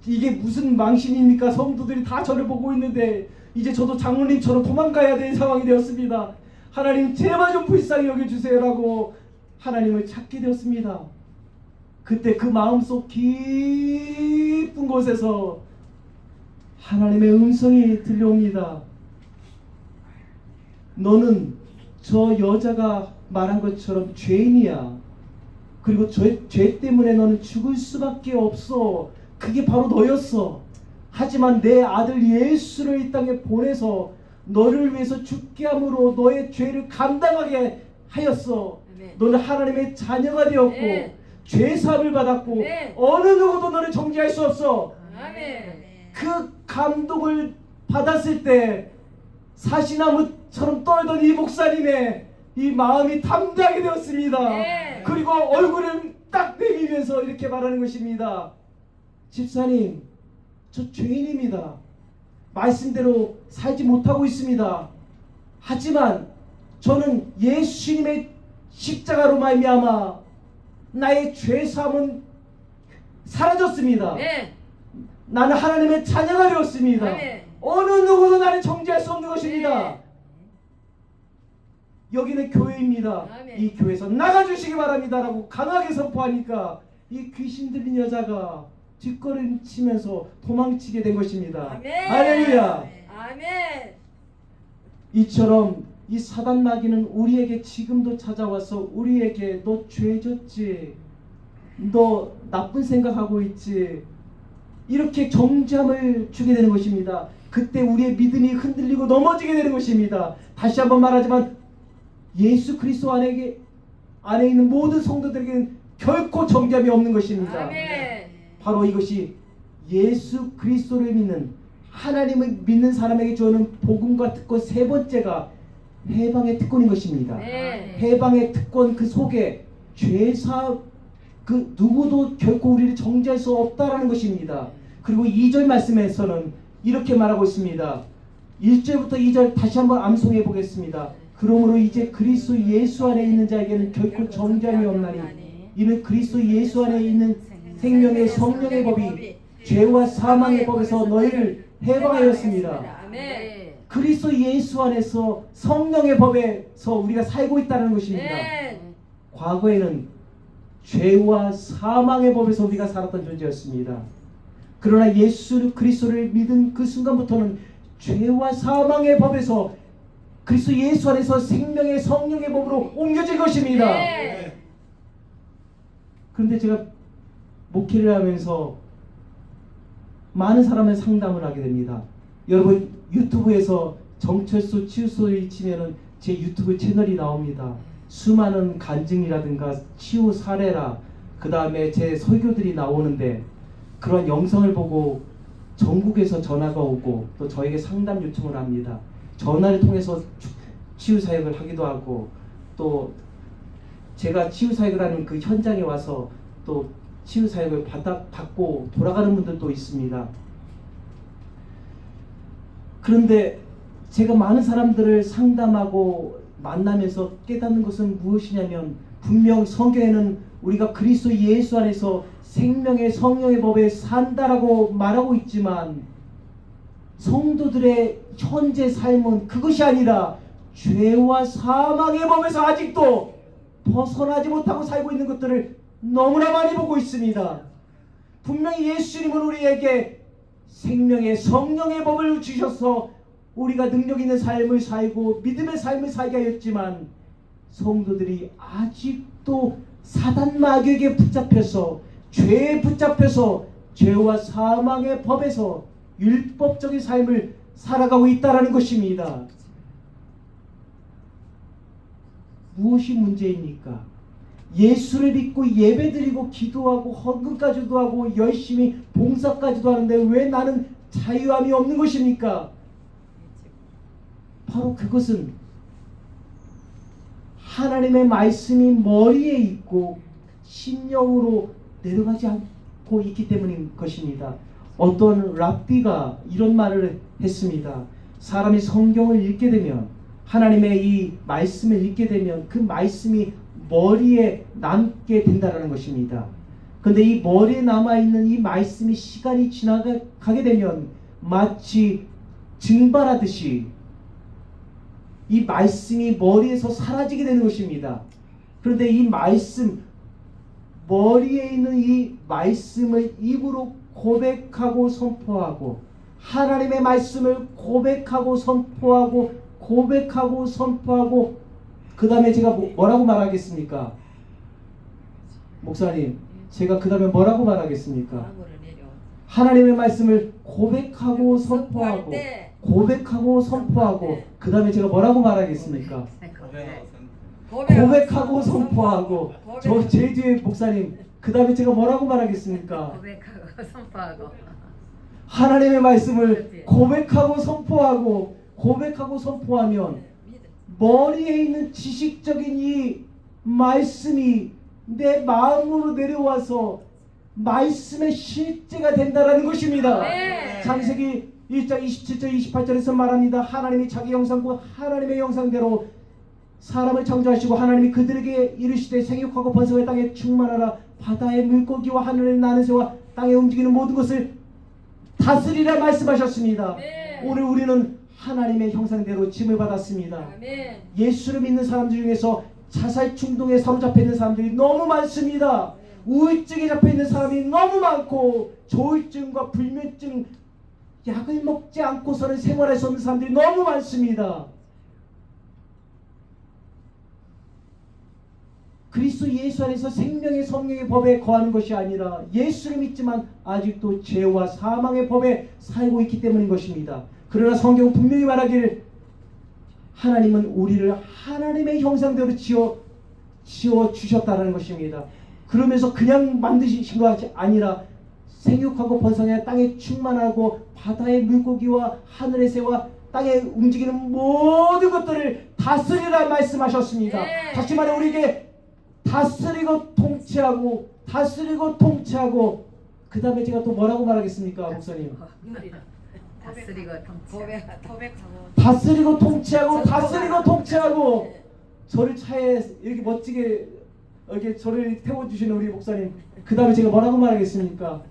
이게 무슨 망신입니까? 성도들이 다 저를 보고 있는데 이제 저도 장로님처럼 도망가야 될 상황이 되었습니다. 하나님 제발 좀 불쌍히 여겨주세요 라고 하나님을 찾게 되었습니다. 그때 그 마음속 깊은 곳에서 하나님의 음성이 들려옵니다. 너는 저 여자가 말한 것처럼 죄인이야. 그리고 죄 때문에 너는 죽을 수밖에 없어. 그게 바로 너였어. 하지만 내 아들 예수를 이 땅에 보내서 너를 위해서 죽게 함으로 너의 죄를 감당하게 하였어. 너는 하나님의 자녀가 되었고 죄사함을 받았고 어느 누구도 너를 정죄할 수 없어. 그 감동을 받았을 때 사시나무처럼 떨던 이 목사님의 이 마음이 담대하게 되었습니다. 그리고 얼굴을 딱 내밀면서 이렇게 말하는 것입니다. 집사님, 저 죄인입니다. 말씀대로 살지 못하고 있습니다. 하지만 저는 예수님의 십자가로 말미암아 나의 죄사함은 사라졌습니다. 나는 하나님의 자녀가 되었습니다. 아멘. 어느 누구도 나를 정죄할 수 없는 것입니다. 네. 여기는 교회입니다. 아멘. 이 교회에서 나가주시기 바랍니다 라고 강하게 선포하니까 이 귀신 들린 여자가 뒷걸음치면서 도망치게 된 것입니다. 아멘. 할렐루야. 아멘. 이처럼 이 사단 마귀는 우리에게 지금도 찾아와서 우리에게 너 죄졌지, 너 나쁜 생각하고 있지, 이렇게 정죄함을 주게 되는 것입니다. 그때 우리의 믿음이 흔들리고 넘어지게 되는 것입니다. 다시 한번 말하지만 예수 그리스도 안에 있는 모든 성도들에게는 결코 정죄함이 없는 것입니다. 아멘. 바로 이것이 예수 그리스도를 믿는, 하나님을 믿는 사람에게 주는 복음과 특권 세 번째가 해방의 특권인 것입니다. 네. 해방의 특권 그 속에 죄사 그 누구도 결코 우리를 정죄할 수 없다라는 것입니다. 그리고 2절 말씀에서는 이렇게 말하고 있습니다. 1절부터 2절 다시 한번 암송해 보겠습니다. 그러므로 이제 그리스도 예수 안에 있는 자에게는 결코 정죄함이 없나니 이는 그리스도 예수 안에 있는 생명의 성령의 법이 죄와 사망의 법에서 너희를 해방하였습니다. 아멘. 그리스도 예수 안에서 성령의 법에서 우리가 살고 있다는 것입니다. 아멘. 과거에는 죄와 사망의 법에서 우리가 살았던 존재였습니다. 그러나 예수 그리스도를 믿은 그 순간부터는 죄와 사망의 법에서 그리스도 예수 안에서 생명의 성령의 법으로 옮겨진 것입니다. 네. 그런데 제가 목회를 하면서 많은 사람을 상담을 하게 됩니다. 여러분 유튜브에서 정철수 치유소리 치면은 제 유튜브 채널이 나옵니다. 수많은 간증이라든가 치유 사례라 그 다음에 제 설교들이 나오는데 그런 영상을 보고 전국에서 전화가 오고 또 저에게 상담 요청을 합니다. 전화를 통해서 치유 사역을 하기도 하고 또 제가 치유 사역을 하는 그 현장에 와서 또 치유 사역을 받고 돌아가는 분들도 있습니다. 그런데 제가 많은 사람들을 상담하고 만나면서 깨닫는 것은 무엇이냐면 분명 성경에는 우리가 그리스도 예수 안에서 생명의 성령의 법에 산다라고 말하고 있지만 성도들의 현재 삶은 그것이 아니라 죄와 사망의 법에서 아직도 벗어나지 못하고 살고 있는 것들을 너무나 많이 보고 있습니다. 분명히 예수님은 우리에게 생명의 성령의 법을 주셔서 우리가 능력 있는 삶을 살고 믿음의 삶을 살게 하였지만 성도들이 아직도 사단 마귀에게 붙잡혀서 죄에 붙잡혀서 죄와 사망의 법에서 율법적인 삶을 살아가고 있다는 것입니다. 무엇이 문제입니까? 예수를 믿고 예배드리고 기도하고 헌금까지도 하고 열심히 봉사까지도 하는데 왜 나는 자유함이 없는 것입니까? 바로 그것은 하나님의 말씀이 머리에 있고 심령으로 내려가지 않고 있기 때문인 것입니다. 어떤 랍비가 이런 말을 했습니다. 사람이 성경을 읽게 되면 하나님의 이 말씀을 읽게 되면 그 말씀이 머리에 남게 된다는 것입니다. 그런데 이 머리에 남아있는 이 말씀이 시간이 지나가게 되면 마치 증발하듯이 이 말씀이 머리에서 사라지게 되는 것입니다. 그런데 이 말씀, 머리에 있는 이 말씀을 입으로 고백하고 선포하고 하나님의 말씀을 고백하고 선포하고 그 다음에 제가 뭐라고 말하겠습니까? 목사님, 제가 그 다음에 뭐라고 말하겠습니까? 하나님의 말씀을 고백하고 선포하고 그 다음에 제가 뭐라고 말하겠습니까? 고백하고 선포하고 제 뒤에 목사님 그 다음에 제가 뭐라고 말하겠습니까? 고백하고 선포하고 하나님의 말씀을 고백하고 선포하면 머리에 있는 지식적인 이 말씀이 내 마음으로 내려와서 말씀의 실제가 된다라는 것입니다. 네. 창세기 1장 27절 28절에서 말합니다. 하나님이 자기 형상과 하나님의 형상대로 사람을 창조하시고 하나님이 그들에게 이르시되 생육하고 번성의 땅에 충만하라. 바다의 물고기와 하늘에 나는 새와 땅에 움직이는 모든 것을 다스리라 말씀하셨습니다. 아멘. 오늘 우리는 하나님의 형상대로 짐을 받았습니다. 아멘. 예수를 믿는 사람들 중에서 자살 충동에 사로잡혀 있는 사람들이 너무 많습니다. 우울증에 잡혀 있는 사람이 너무 많고, 조울증과 불면증, 약을 먹지 않고서는 생활할 수 없는 사람들이 너무 많습니다. 그리스도 예수 안에서 생명의 성령의 법에 거하는 것이 아니라 예수를 믿지만 아직도 죄와 사망의 법에 살고 있기 때문인 것입니다. 그러나 성경은 분명히 말하기를 하나님은 우리를 하나님의 형상대로 지어 주셨다는 것입니다. 그러면서 그냥 만드신 것이 아니라 생육하고 번성해 땅에 충만하고 바다의 물고기와 하늘의 새와 땅에 움직이는 모든 것들을 다스리라 말씀하셨습니다. 네. 다시 말해 우리에게 다스리고 통치하고 그 다음에 제가 또 뭐라고 말하겠습니까, 목사님? 다스리고 도백하고 다스리고 통치하고 저를 차에 이렇게 멋지게 이렇게 저를 태워주시는 우리 목사님, 그 다음에 제가 뭐라고 말하겠습니까?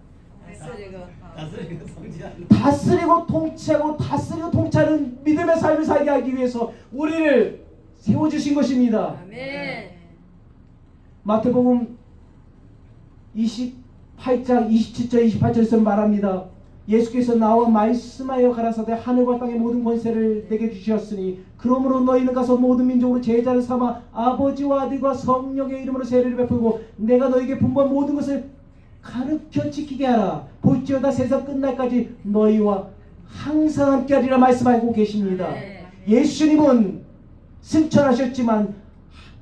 다스리고 성취하는 다스리고 통치하는 믿음의 삶을 살게 하기 위해서 우리를 세워주신 것입니다. 아멘. 마태복음 28장 27절 28절에서 말합니다. 예수께서 나와 말씀하여 가라사대 하늘과 땅의 모든 권세를 내게 주셨으니 그러므로 너희는 가서 모든 민족으로 제자를 삼아 아버지와 아들과 성령의 이름으로 세례를 베풀고 내가 너희에게 분부한 모든 것을 가르쳐 지키게 하라. 볼지어다 세상 끝날까지 너희와 항상 함께하리라 말씀하고 계십니다. 네. 예수님은 승천하셨지만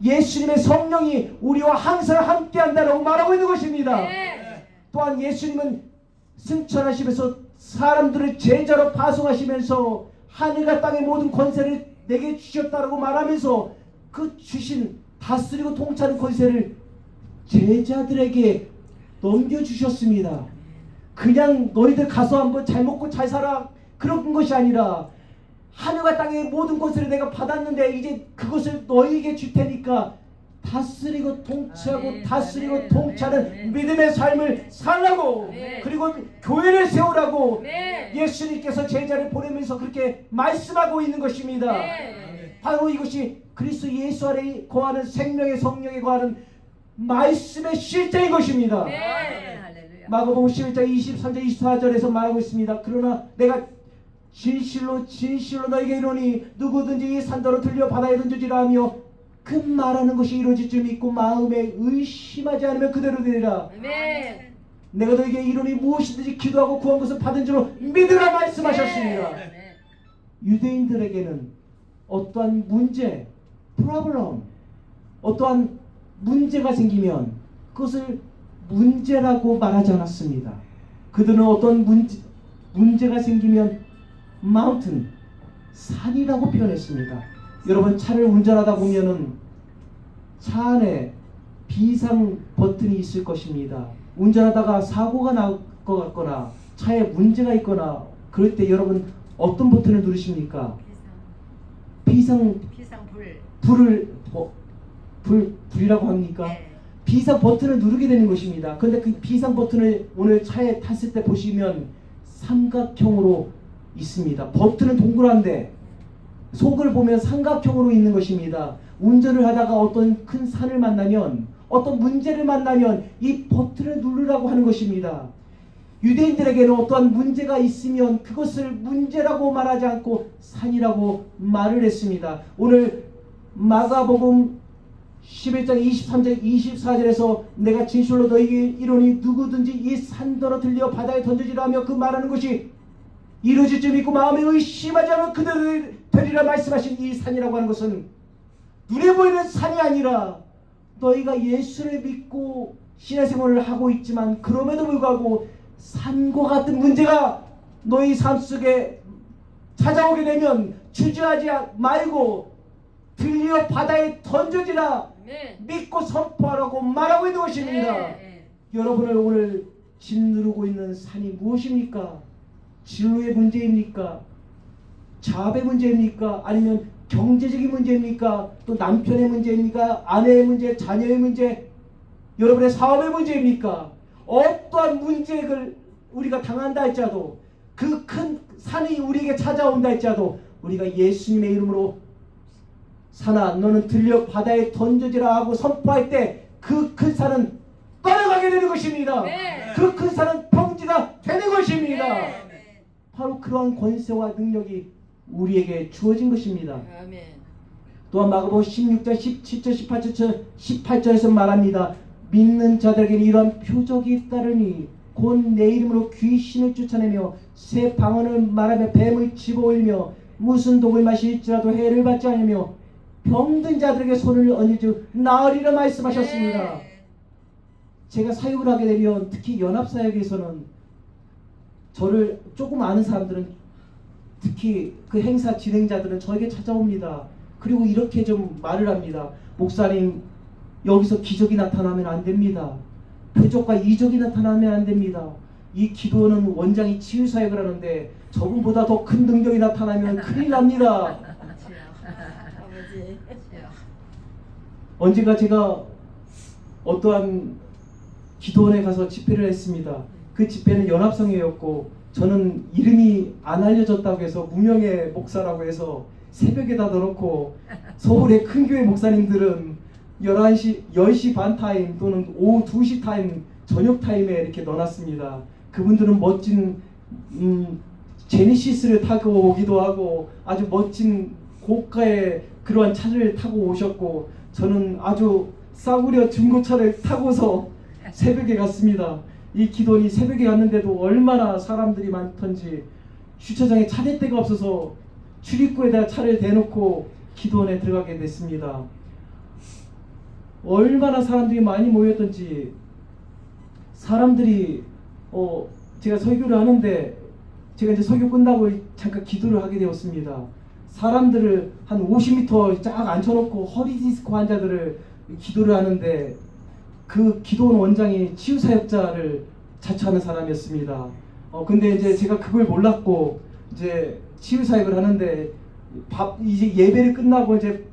예수님의 성령이 우리와 항상 함께한다라고 말하고 있는 것입니다. 네. 또한 예수님은 승천하시면서 사람들을 제자로 파송하시면서 하늘과 땅의 모든 권세를 내게 주셨다라고 말하면서 그 주신 다스리고 통치하는 권세를 제자들에게 넘겨주셨습니다. 그냥 너희들 가서 한번 잘 먹고 잘 살아 그런 것이 아니라 하늘과 땅의 모든 권세를 내가 받았는데 이제 그것을 너희에게 줄 테니까 다스리고 통치하고 아멘, 다스리고 아멘, 통치하는 아멘. 믿음의 삶을 살라고 네. 그리고 교회를 세우라고 네. 예수님께서 제자를 보내면서 그렇게 말씀하고 있는 것입니다. 네. 바로 이것이 그리스도 예수 안에 거하는 생명의 성령에 거하는 말씀의 실제인 것입니다. 네. 할렐루야. 마가복음 11장 23절 24절에서 말하고 있습니다. 그러나 내가 진실로 너에게 이르노니 누구든지 이 산더러 들려 바다에 던져지라 하며 그 말하는 것이 이루어질 줄 믿고 마음에 의심하지 않으면 그대로 되리라. 아멘. 내가 너에게 이르노니 무엇이든지 기도하고 구한 것을 받은 줄로 믿으라 말씀하셨습니다. 네. 유대인들에게는 어떠한 문제, 프로블럼, 어떠한 문제가 생기면 그것을 문제라고 말하지 않았습니다. 그들은 어떤 문제가 생기면 mountain, 산이라고 표현했습니다. 여러분 차를 운전하다 보면은 차 안에 비상 버튼이 있을 것입니다. 운전하다가 사고가 날 것 같거나 차에 문제가 있거나 그럴 때 여러분 어떤 버튼을 누르십니까? 불이라고 합니까? 네. 비상 버튼을 누르게 되는 것입니다. 그런데 그 비상 버튼을 오늘 차에 탔을 때 보시면 삼각형으로 있습니다. 버튼은 동그란데 속을 보면 삼각형으로 있는 것입니다. 운전을 하다가 어떤 큰 산을 만나면 어떤 문제를 만나면 이 버튼을 누르라고 하는 것입니다. 유대인들에게는 어떠한 문제가 있으면 그것을 문제라고 말하지 않고 산이라고 말을 했습니다. 오늘 마가복음 11장 23절 24절에서 내가 진실로 너희에게 이르노니 누구든지 이 산더러 들려 바다에 던져지라 하며 그 말하는 것이 이루어질 줄 믿고 마음에 의심하지 않으면 그대로 되리라 말씀하신 이 산이라고 하는 것은 눈에 보이는 산이 아니라 너희가 예수를 믿고 신앙생활을 하고 있지만 그럼에도 불구하고 산과 같은 문제가 너희 삶 속에 찾아오게 되면 주저하지 말고 들려 바다에 던져지라 네. 믿고 선포하라고 말하고 있는 것입니다. 네. 여러분을 오늘 짓누르고 있는 산이 무엇입니까? 진로의 문제입니까? 자업의 문제입니까? 아니면 경제적인 문제입니까? 또 남편의 문제입니까? 아내의 문제, 자녀의 문제, 여러분의 사업의 문제입니까? 어떠한 문제를 우리가 당한다 할지라도 그 큰 산이 우리에게 찾아온다 할지라도 우리가 예수님의 이름으로 산아 너는 들려 바다에 던져지라 하고 선포할 때 그 큰 산은 떠나가게 되는 것입니다. 네. 그 큰 산은 평지가 되는 것입니다. 네. 바로 그러한 권세와 능력이 우리에게 주어진 것입니다. 아멘. 또한 마가복음 16장 17절 18절에서 말합니다. 믿는 자들에게는 이러한 표적이 따르니 곧 내 이름으로 귀신을 쫓아내며 새 방언을 말하며 뱀을 집어올리며 무슨 독을 마실지라도 해를 받지 않으며 병든 자들에게 손을 얹어 나으리라 말씀하셨습니다. 네. 제가 사역을 하게 되면 특히 연합사역에서는 저를 조금 아는 사람들은 특히 그 행사 진행자들은 저에게 찾아옵니다. 그리고 이렇게 좀 말을 합니다. 목사님 여기서 기적이 나타나면 안 됩니다. 표적과 이적이 나타나면 안 됩니다. 이 기도는 원장이 치유사역을 하는데 저분보다 더 큰 능력이 나타나면 큰일 납니다. 아버지. 언젠가 제가 어떠한 기도원에 가서 집회를 했습니다. 그 집회는 연합성회였고 저는 이름이 안 알려졌다고 해서 무명의 목사라고 해서 새벽에다 넣어놓고 서울의 큰 교회 목사님들은 10시 반 타임 또는 오후 2시 타임 저녁 타임에 이렇게 넣어놨습니다. 그분들은 멋진 제니시스를 타고 오기도 하고 아주 멋진 고가의 그러한 차를 타고 오셨고 저는 아주 싸구려 중고차를 타고서 새벽에 갔습니다. 이 기도원이 새벽에 갔는데도 얼마나 사람들이 많던지 주차장에 차대대가 없어서 출입구에다 차를 대놓고 기도원에 들어가게 됐습니다. 얼마나 사람들이 많이 모였던지 사람들이 제가 설교를 하는데 제가 이제 설교 끝나고 잠깐 기도를 하게 되었습니다. 사람들을 한 50m 쫙 앉혀놓고 허리 디스크 환자들을 기도를 하는데 그 기도원 원장이 치유사역자를 자처하는 사람이었습니다. 근데 이제 제가 그걸 몰랐고 이제 치유사역을 하는데 이제 예배를 끝나고 이제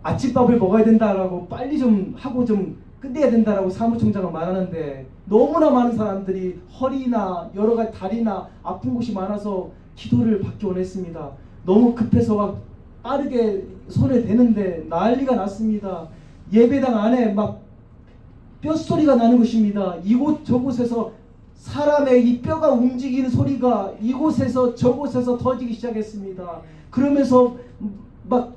아침밥을 먹어야 된다라고 빨리 좀 하고 좀 끝내야 된다라고 사무총장은 말하는데 너무나 많은 사람들이 허리나 여러 가지 다리나 아픈 곳이 많아서 기도를 받기 원했습니다. 너무 급해서 막 빠르게 손에 대는데 난리가 났습니다. 예배당 안에 막 뼛소리가 나는 것입니다. 이곳 저곳에서 사람의 이 뼈가 움직이는 소리가 이곳에서 저곳에서 터지기 시작했습니다. 그러면서 막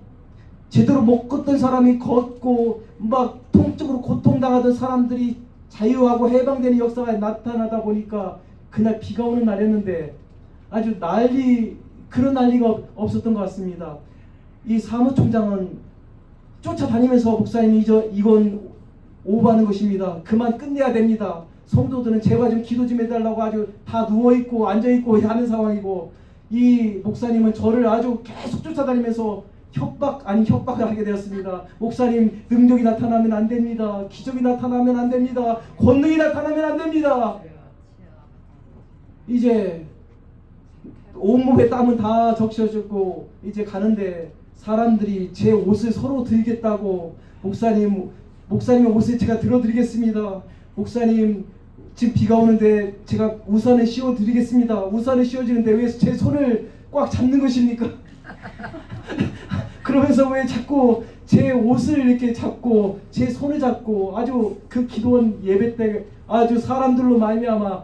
제대로 못 걷던 사람이 걷고 막 통증으로 고통당하던 사람들이 자유하고 해방되는 역사가 나타나다 보니까 그날 비가 오는 날이었는데 아주 그런 난리가 없었던 것 같습니다. 이 사무총장은 쫓아다니면서 목사님이 이건 오버하는 것입니다. 그만 끝내야 됩니다. 성도들은 제발 좀 기도 좀 해달라고 아주 다 누워있고 앉아있고 하는 상황이고 이 목사님은 저를 아주 계속 쫓아다니면서 협박 아닌 협박을 하게 되었습니다. 목사님 능력이 나타나면 안 됩니다. 기적이 나타나면 안 됩니다. 권능이 나타나면 안 됩니다. 이제 온몸에 땀은 다 적셔졌고 이제 가는데 사람들이 제 옷을 서로 들겠다고 목사님의 옷을 제가 들어드리겠습니다. 목사님 지금 비가 오는데 제가 우산을 씌워드리겠습니다. 우산을 씌워주는데 왜 제 손을 꽉 잡는 것입니까? 그러면서 왜 자꾸 제 옷을 이렇게 잡고 제 손을 잡고 아주 그 기도원 예배 때 아주 사람들로 말미암아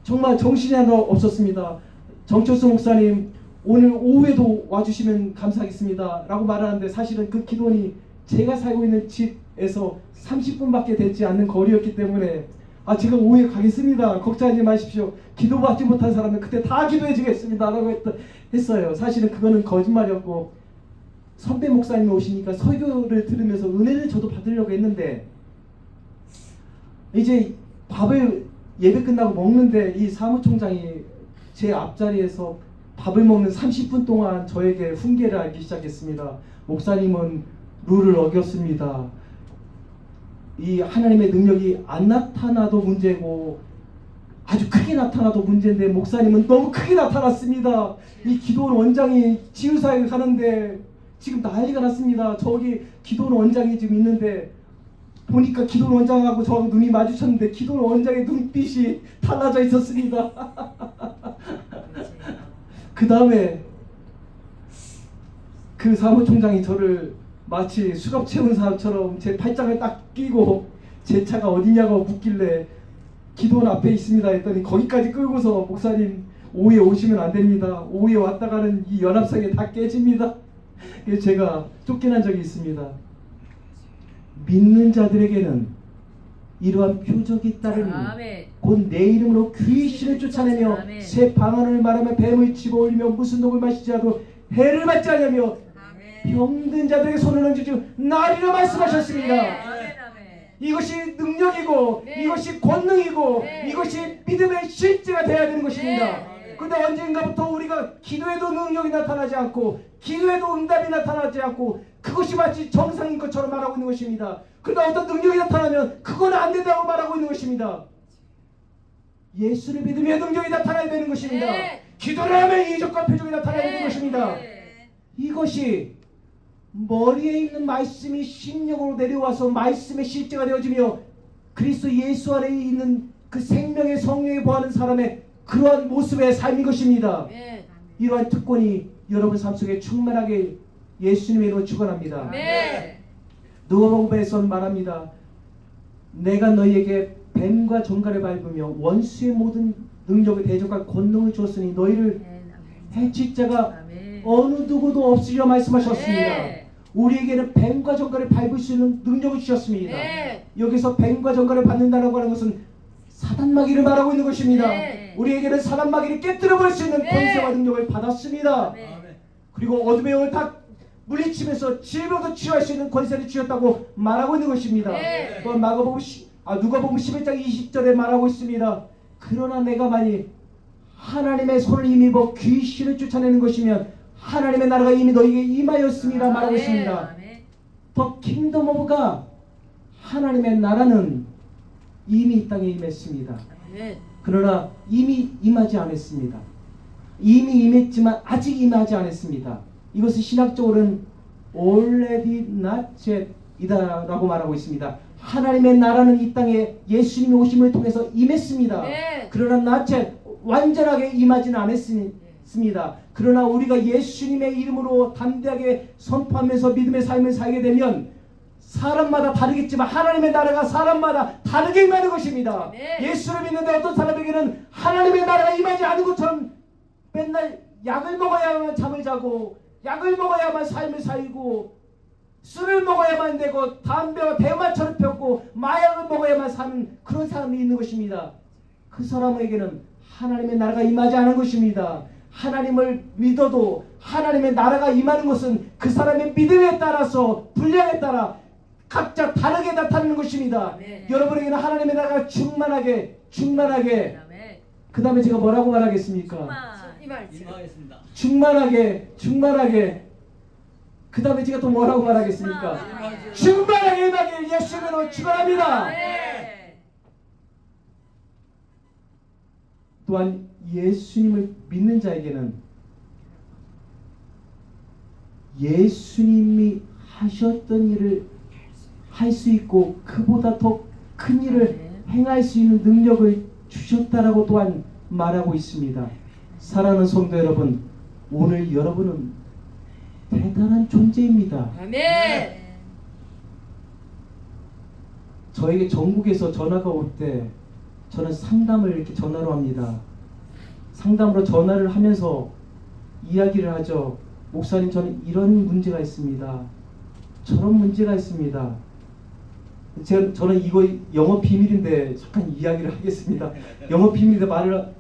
정말 정신이 하나 없었습니다. 정철수 목사님 오늘 오후에도 와주시면 감사하겠습니다 라고 말하는데 사실은 그 기도원이 제가 살고 있는 집에서 30분밖에 되지 않는 거리였기 때문에 제가 오후에 가겠습니다. 걱정하지 마십시오. 기도받지 못한 사람은 그때 다 기도해 주겠습니다 라고 했어요. 사실은 그거는 거짓말이었고 선배 목사님이 오시니까 설교를 들으면서 은혜를 저도 받으려고 했는데 이제 밥을 예배 끝나고 먹는데 이 사무총장이 제 앞자리에서 밥을 먹는 30분 동안 저에게 훈계를 알기 시작했습니다. 목사님은 룰을 어겼습니다. 이 하나님의 능력이 안 나타나도 문제고 아주 크게 나타나도 문제인데 목사님은 너무 크게 나타났습니다. 이 기도원 원장이 치유사역을 하는데 지금 난리가 났습니다. 저기 기도원 원장이 지금 있는데 보니까 기도원 원장하고 저하고 눈이 마주쳤는데 기도원 원장의 눈빛이 달라져 있었습니다. 그 다음에 그 사무총장이 저를 마치 수갑 채운 사람처럼 제 팔짱을 딱 끼고 제 차가 어디냐고 묻길래 기도원 앞에 있습니다 했더니 거기까지 끌고서 목사님 오후에 오시면 안 됩니다. 오후에 왔다가는 이 연합성에 다 깨집니다. 그래서 제가 쫓겨난 적이 있습니다. 믿는 자들에게는 이러한 표적이 따르니 곧 내 이름으로 귀신을 쫓아내며 아멘. 새 방언을 말하며 뱀을 집어올리며 무슨 독을 마시지라도 해를 받지 않으며 병든 자들에게 손을 얹어주 나리라 말씀하셨습니다. 아멘. 이것이 능력이고 네. 이것이 권능이고 네. 이것이 믿음의 실제가 되어야 되는 것입니다. 네. 그런데 언젠가부터 우리가 기도에도 능력이 나타나지 않고 기도에도 응답이 나타나지 않고 그것이 마치 정상인 것처럼 말하고 있는 것입니다. 그러나 어떤 능력이 나타나면 그건 안 된다고 말하고 있는 것입니다. 예수를 믿으며 능력이 나타나야 되는 것입니다. 네. 기도를 하면 이적과 표적이 나타나야 되는 네. 것입니다. 네. 이것이 머리에 있는 말씀이 심령으로 내려와서 말씀의 실제가 되어지며 그리스도 예수 안에 있는 그 생명의 성령에 거하는 사람의 그러한 모습의 삶인 것입니다. 네. 이러한 특권이 여러분 삶 속에 충만하게 예수님의 이름으로 축원합니다. 네. 누가복음에서는 말합니다. 내가 너희에게 뱀과 정갈을 밟으며 원수의 모든 능력을 대적할 권능을 주었으니 너희를 해칠 자가 어느 누구도 없으리라 말씀하셨습니다. 네. 우리에게는 뱀과 정갈을 밟을 수 있는 능력을 주셨습니다. 네. 여기서 뱀과 정갈을 받는다고 하는 것은 사단마귀를 말하고 있는 것입니다. 네. 우리에게는 사단마귀를 깨뜨려버릴 수 있는 네. 권세와 능력을 받았습니다. 네. 그리고 어둠의 영을 다 물리치면서 질병도 치유할 수 있는 권세를 주셨다고 말하고 있는 것입니다. 네. 또한 누가복음 11장 20절에 말하고 있습니다. 그러나 내가 만일 하나님의 손을 힘입어 귀신을 쫓아내는 것이면 하나님의 나라가 이미 너희에게 임하였습니다 말하고 있습니다. The kingdom of God, 하나님의 나라는 이미 이 땅에 임했습니다. 그러나 이미 임하지 않았습니다. 이미 임했지만 아직 임하지 않았습니다. 이것은 신학적으로는 already not yet 이다라고 말하고 있습니다. 하나님의 나라는 이 땅에 예수님이 오심을 통해서 임했습니다. 네. 그러나 not yet 완전하게 임하지는 않았습니다. 그러나 우리가 예수님의 이름으로 담대하게 선포하면서 믿음의 삶을 살게 되면 사람마다 다르겠지만 하나님의 나라가 사람마다 다르게 임하는 것입니다. 네. 예수를 믿는데 어떤 사람에게는 하나님의 나라가 임하지 않은 것처럼 맨날 약을 먹어야만 잠을 자고 약을 먹어야만 삶을 살고 술을 먹어야만 되고 담배와 대마초를 폈고 마약을 먹어야만 사는 그런 사람이 있는 것입니다. 그 사람에게는 하나님의 나라가 임하지 않은 것입니다. 하나님을 믿어도 하나님의 나라가 임하는 것은 그 사람의 믿음에 따라서 분량에 따라 각자 다르게 나타나는 것입니다. 네. 여러분에게는 하나님의 나라가 충만하게 그 다음에 제가 뭐라고 말하겠습니까? 임하겠습니다. 충만하게 그 다음에 제가 또 뭐라고 말하겠습니까? 충만하게 임하길 예수님으로 축원합니다. 또한 예수님을 믿는 자에게는 예수님이 하셨던 일을 할 수 있고 그보다 더 큰 일을 행할 수 있는 능력을 주셨다라고 또한 말하고 있습니다. 사랑하는 성도 여러분, 오늘 여러분은 대단한 존재입니다. 아멘. 저에게 전국에서 전화가 올 때 저는 상담을 이렇게 전화로 합니다. 상담으로 전화를 하면서 이야기를 하죠. 목사님, 저는 이런 문제가 있습니다. 저런 문제가 있습니다. 저는 이거 영업 비밀인데 잠깐 이야기를 하겠습니다. 영업 비밀인데 말을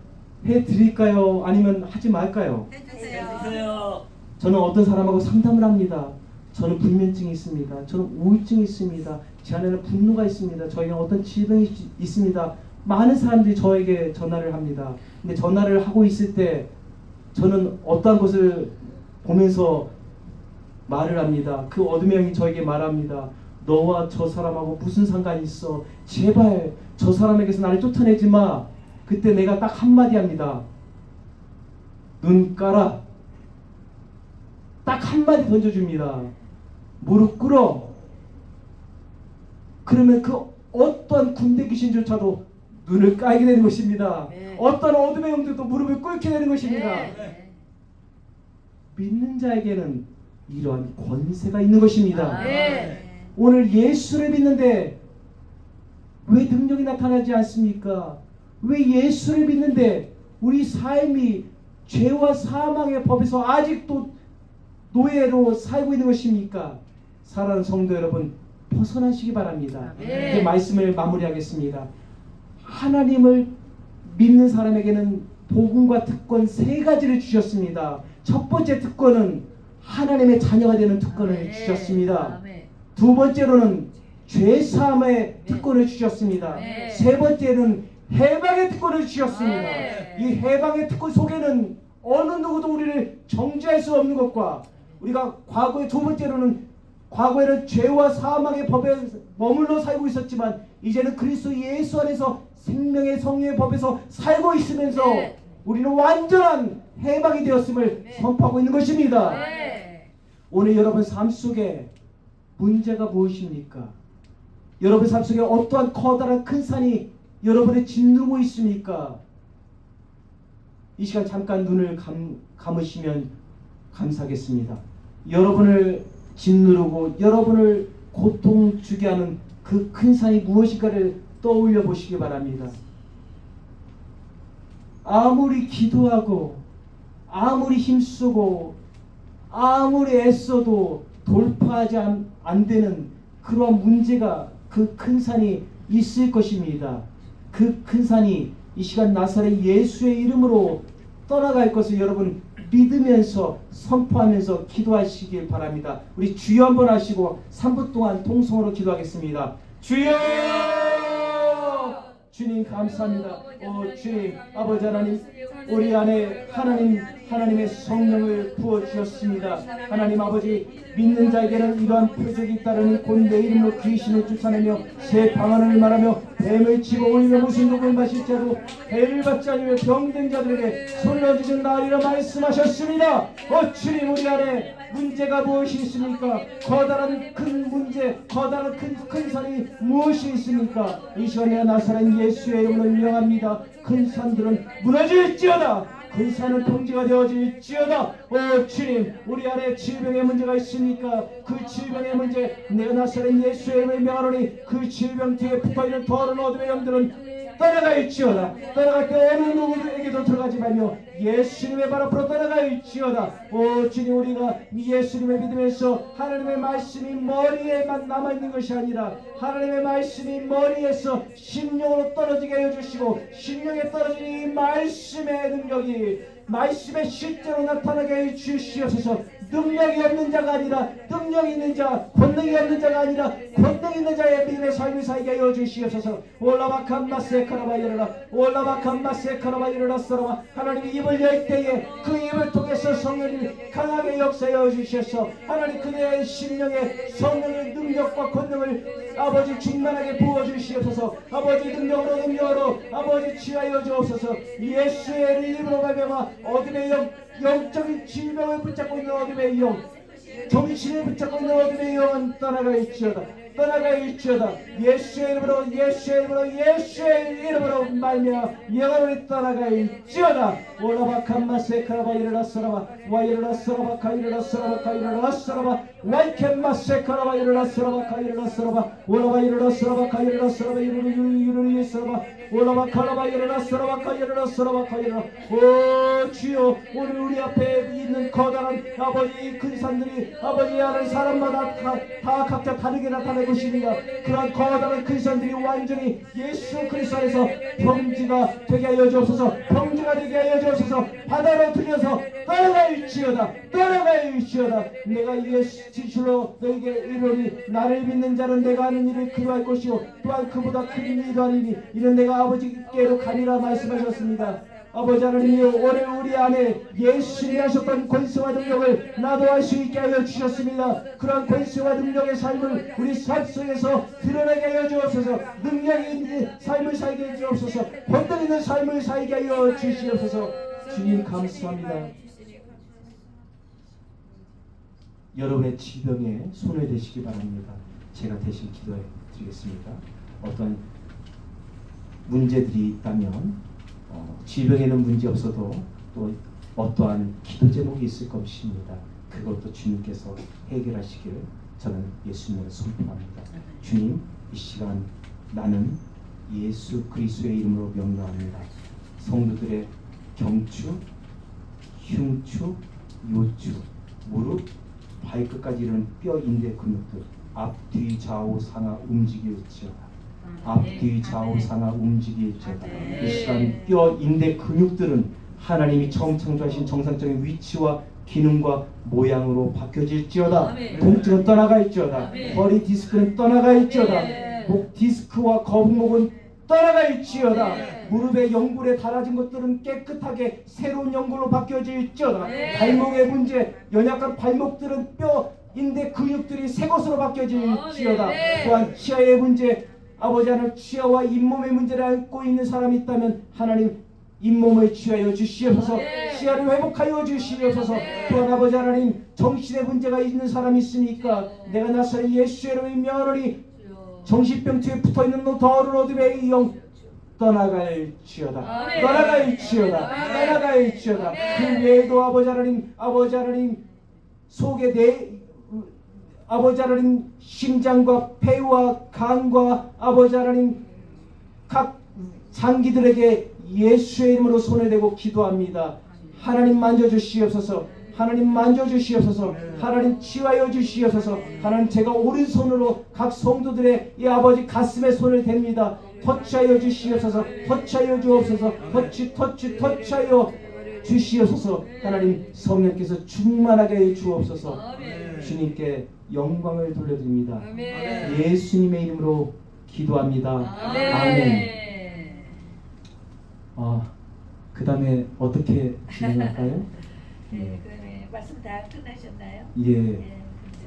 해드릴까요? 아니면 하지 말까요? 해주세요. 저는 어떤 사람하고 상담을 합니다. 저는 불면증이 있습니다. 저는 우울증이 있습니다. 제 안에는 분노가 있습니다. 저에게는 어떤 질병이 있습니다. 많은 사람들이 저에게 전화를 합니다. 근데 전화를 하고 있을 때 저는 어떠한 것을 보면서 말을 합니다. 그 어둠의 영이 저에게 말합니다. 너와 저 사람하고 무슨 상관이 있어? 제발 저 사람에게서 나를 쫓아내지 마. 그때 내가 딱 한마디 합니다. 눈 깔아. 딱 한마디 던져줍니다. 무릎 꿇어. 그러면 그 어떠한 군대 귀신조차도 눈을 깔게 되는 것입니다. 네. 어떤 어둠의 영들도 무릎을 꿇게 되는 것입니다. 네. 믿는 자에게는 이러한 권세가 있는 것입니다. 네. 오늘 예수를 믿는데 왜 능력이 나타나지 않습니까? 왜 예수를 믿는데 우리 삶이 죄와 사망의 법에서 아직도 노예로 살고 있는 것입니까? 사랑하는 성도 여러분, 벗어나시기 바랍니다. 네. 이제 말씀을 마무리하겠습니다. 하나님을 믿는 사람에게는 복음과 특권 세 가지를 주셨습니다. 첫 번째 특권은 하나님의 자녀가 되는 특권을 주셨습니다. 두 번째로는 죄사함의 특권을 주셨습니다. 세 번째는 해방의 특권을 주셨습니다. 이 해방의 특권 속에는 어느 누구도 우리를 정죄할 수 없는 것과 우리가 과거에 두 번째로는 과거에는 죄와 사망의 법에 머물러 살고 있었지만 이제는 그리스도 예수 안에서 생명의 성령의 법에서 살고 있으면서 우리는 완전한 해방이 되었음을 선포하고 있는 것입니다. 오늘 여러분 삶 속에 문제가 무엇입니까? 여러분 삶 속에 어떠한 커다란 큰 산이 여러분을 짓누르고 있습니까? 이 시간 잠깐 눈을 감으시면 감사하겠습니다. 여러분을 짓누르고 여러분을 고통 주게 하는 그 큰 산이 무엇인가를 떠올려 보시기 바랍니다. 아무리 기도하고 아무리 힘쓰고 아무리 애써도 돌파하지 안 되는 그러한 문제가 그 큰 산이 있을 것입니다. 그 큰 산이 이 시간 나사렛 예수의 이름으로 떠나갈 것을 여러분 믿으면서 선포하면서 기도하시길 바랍니다. 우리 주여 한번 하시고 3분 동안 통성으로 기도하겠습니다. 주여! 주님 감사합니다. 주님 아버지 하나님 우리 안에 하나님의 성령을 부어주셨습니다. 하나님 아버지 믿는 자에게는 이러한 표적이 있다는 곧 내 이름으로 귀신을 쫓아내며 새 방언을 말하며 뱀을 집어올리며 무슨 독을 마실 자도 해를 받지 않으며 병든 자들에게 손을 얹으신 나리라 말씀하셨습니다. 주님 우리 안에 문제가 무엇이 있습니까? 커다란 큰 문제, 커다란 큰 산이 무엇이 있습니까? 이 시간에 나사렛 예수의 이름으로 명합니다. 큰 산들은 무너질지어다. 큰 산은 통제가 되어질지어다. 주님 우리 안에 질병의 문제가 있습니까? 그 질병의 문제 내 나사렛 예수의 이름을 명하노니 그 질병 뒤에 붙어있는 더러운 어둠의 영들은 떠나갈지어다. 떠나갈 때 어느 누구에게도 들어가지 말며 예수님의 발 앞으로 떠나갈지어다. 주님 우리가 예수님을 믿으면서 하나님의 말씀이 머리에만 남아있는 것이 아니라 하나님의 말씀이 머리에서 심령으로 떨어지게 해주시고 심령에 떨어진 이 말씀의 능력이 말씀의 실제로 나타나게 해주시옵소서. 능력이 없는 자가 아니라 능력이 있는 자, 권능이 없는 자가 아니라 권능 있는 자의 믿음의 삶을 살게 하여 주시옵소서. 올라바칸마세카라바 이르라 올라바칸마세카라바 이르라 서라바. 하나님이 입을 열 때에 그 입을 통해서 성령이 강하게 역사하여 주셔서 하나님 그대의 심령의 성령의 능력과 권능을 아버지 충만하게 부어주시옵소서. 아버지 능력으로 아버지 취하여 주옵소서. 예수의 이름으로 말미암아 어둠의 영적인 질병을 붙잡고 있는 어둠의 영, 정신을 붙잡고 있는 어둠의 영은 떠나갈지어다. 예수의 이름으로 말미암아 영원히 떠나갈지어다. 올라바칸마세카라바 이르라 서라바 와이르라 서라바 카이르라 서라바 카이르라 서라바 와이켄마세카라바 이르라 서라바 카이르라 서라바 올라바 이르라 서라바 카이르라 서라바 이르르 서라바 올라바 카라바 이르라 서라바 카이르라 서라바 카이르라. 주여 오늘 우리 앞에 있는 커다란 아버지 큰 산들이 아버지 하는 사람마다 다 각자 다르게 나타내고 있습니다. 그런 거대한 큰 산들이 완전히 예수 그리스도 안에서 평지가 되게 하여 주옵소서. 평지가 되게 하여 주옵소서. 바다로 들려서 떠나갈지어다. 내가 예수 진실로 너에게 이르노니 나를 믿는 자는 내가 하는 일을 그로 할 것이요 또한 그보다 큰 일도 하리니 이는 내가 아버지께로 가리라 말씀하셨습니다. 아버지 하나님이여 오늘 우리 안에 예수님이 하셨던 권세와 능력을 나도 할 수 있게 하여 주셨습니다. 그러한 권세와 능력의 삶을 우리 삶 속에서 드러나게 하여 주옵소서. 능력이 있는 삶을 살게 해 주옵소서. 권능 있는 삶을 살게 하여 주시옵소서. 주님 감사합니다. 여러분의 질병에 손을 대시기 바랍니다. 제가 대신 기도해 드리겠습니다. 어떤 문제들이 있다면 질병에는 문제 없어도 또 어떠한 기도 제목이 있을 것입니다. 그것도 주님께서 해결하시기를 저는 예수님을 선포합니다. 주님, 이 시간 나는 예수 그리스도의 이름으로 명령합니다. 성도들의 경추, 흉추, 요추, 무릎, 발끝까지 이르는 뼈, 인대, 근육들 앞, 뒤, 좌우, 상하 움직일지어다. 앞, 뒤, 좌우, 상하 움직일지어다. 이 시간 뼈, 인대, 근육들은 하나님이 처음 창조하신 정상적인 위치와 기능과 모양으로 바뀌어질지어다. 통증은 떠나갈지어다. 허리 디스크는 떠나갈지어다. 목 디스크와 거북목은 떠나갈지어다. 무릎의 연골에 달아진 것들은 깨끗하게 새로운 연골로 바뀌어질지어다. 발목의 문제, 연약한 발목들은 뼈, 인대, 근육들이 새 것으로 바뀌어질지어다. 또한 치아의 문제, 아버지 하나님 치아와 잇몸의 문제를 앓고 있는 사람이 있다면 하나님 잇몸을 치유하여 주시옵소서. 치아를 회복하여 주시옵소서. 또한 아버지 하나님 정신의 문제가 있는 사람이 있으니까 내가 나사렛 예수의 이름을 명하노니 정신병투에 붙어있는 너 더러운 어둠의 영 떠나갈지어다. 떠나갈지어다. 떠나갈지어다. 그 외에도 아버지 하나님 속에 아버지 하나님 심장과 폐와 간과 아버지 하나님 각 장기들에게 예수의 이름으로 손을 대고 기도합니다. 하나님 만져주시옵소서. 하나님 만져주시옵소서. 하나님 치유하여 주시옵소서. 하나님 제가 오른손으로 각 성도들의 이 아버지 가슴에 손을 댑니다. 터치하여 주시옵소서. 터치하여 주옵소서. 터치하여 주시옵소서. 하나님 성령께서 충만하게 해 주옵소서. 주님께 영광을 돌려드립니다. 예수님의 이름으로 기도합니다. 아멘. 그 다음에 어떻게 진행할까요? 네, 그다음에 말씀 다 끝나셨나요? 예.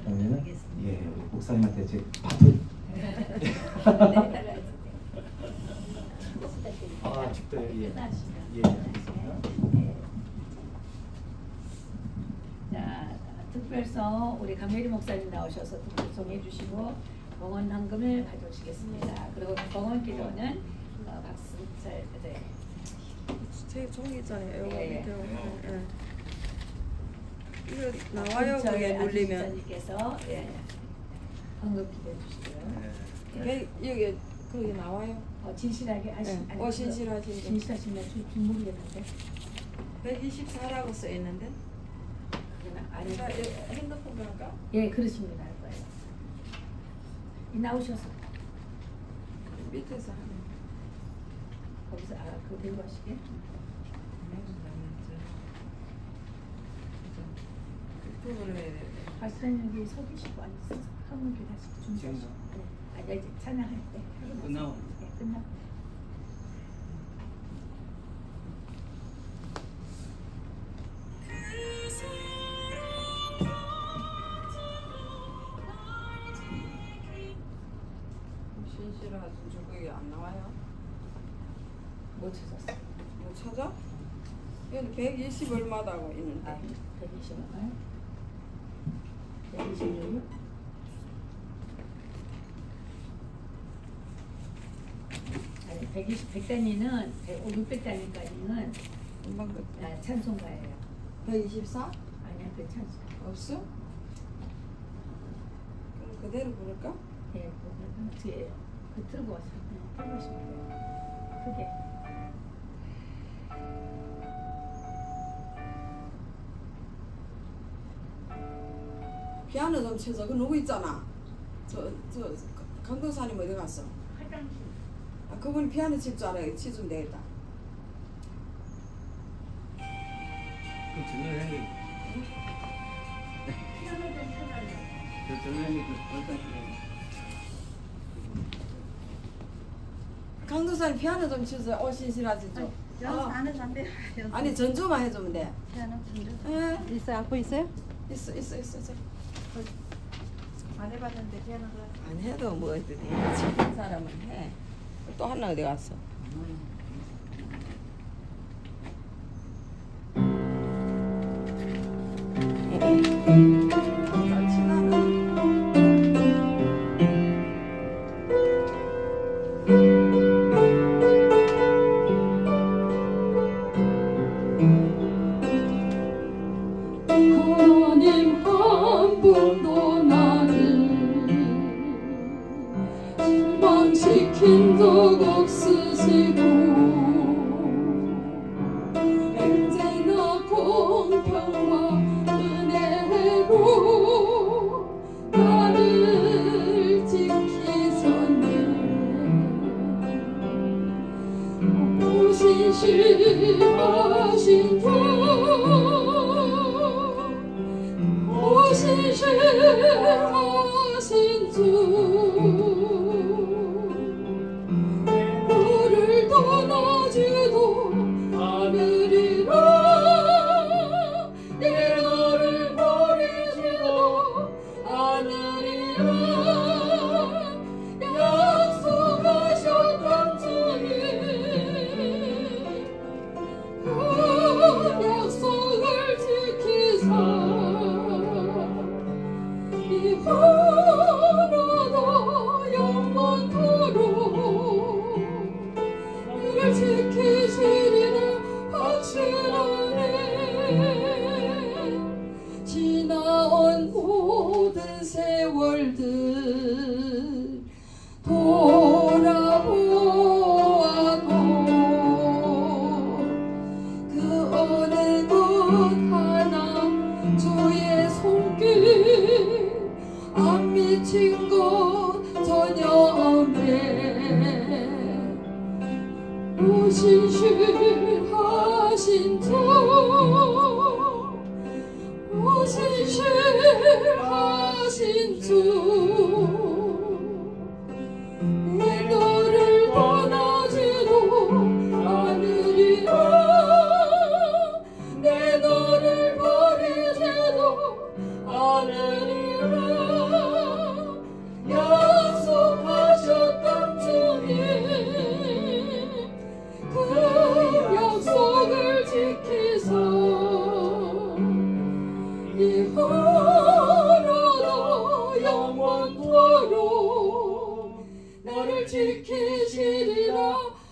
그러면 우리 목사님한테 제 바톤. 직도요. 예. 알겠습니다. 자, 특별성 우리 강혜리 목사님 나오셔서 특별성 해주시고 봉헌 헌금을 가져오시겠습니다. 그리고 봉헌 기도는 박승철 제 종이 있잖아요. 이거 예. 밑에 이거 나와요. 그게 눌리면 님께서 헌금 기도해 주시고요. 여기 거기 나와요. 진실하게 하신 신실하신 진실하시면 모르겠는데 124라고 써 있는데. 아니 핸드폰 그럴까? 예, 그러십니다. 할 거예요. 나오셔서 밑에서 하는. 거기서 그거 들고 하시게. 그거를 해야 돼. 박사님 여기 서 계시고 앉으셔서 한번 기다리시고 준비하시고. 네. 이제 찬양할 때. 끝나고. 네, 끝나고. 신실하신 주국이 안 나와요? 뭐 찾았어? 못 찾아? 여기 120 얼마다고 있는데. 120 얼마요? 126? 아니 120, 100단위는 600단위까지는 금방 그 찬송가예요. 124? 아니야, 그 찬송. 없어? 그럼 그대로 부를까? 예, 그거는 뒤에 그 틀고 와서 틀고 오시면 돼요. 크게. 피아노 좀 쳐줘. 그 누구 있잖아. 강동사님 어디 갔어? 화장실. 그분이 피아노 칠 줄 알아요. 치주면 되겠다. 그 정현이 피아노 좀 쳐달라고. 그 정현이 그 얼른 강동사님 피아노 좀 쳐줘. 신실하지 좀. 하는 건데 아니 전주만 해주면 돼. 피아노 전주 예. 있어요? 악보 있어요? 있어. 안 해봤는데 피아노를 안 해도 뭐 치는 사람은 해. 또 하나 어디 갔어? 언제나 공평과 은혜로 나를 지키셨네. 오신실하신 주, 오신실하신 주, 너를 떠나지도 않으리라. 내 너를 버리지도 않으리라. 약속하셨던 주님, 그 약속을 지키사 이후로도 영원토록 나를 지키시리라 확신하네. 지나온 모든 세월들 돌아보아도 그 어느 것 하나 주의 손길 안 미친 것 전혀 없네. 오신실하신 주, 오신실하신 주, 내 너를 떠나지도 않으리라. 내 너를 버리지도 않으리라. 약속하셨던 주님, 그 약속을 지키사 이후로도 영원토록 나를 지키시리라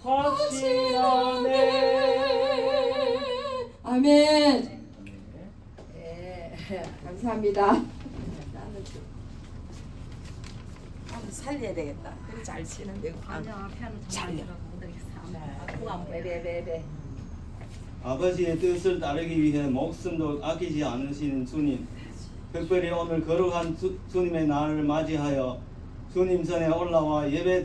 확신하네. 아멘. 네. 감사합니다. 한번 살려야 되겠다. 그래 잘 치는데. 아니야, 피아노 잘 잘 못하겠어. 베베베베. 아버지의 뜻을 따르기 위해 목숨도 아끼지 않으시는 주님, 특별히 오늘 거룩한 주님의 날을 맞이하여 주님 전에 올라와 예배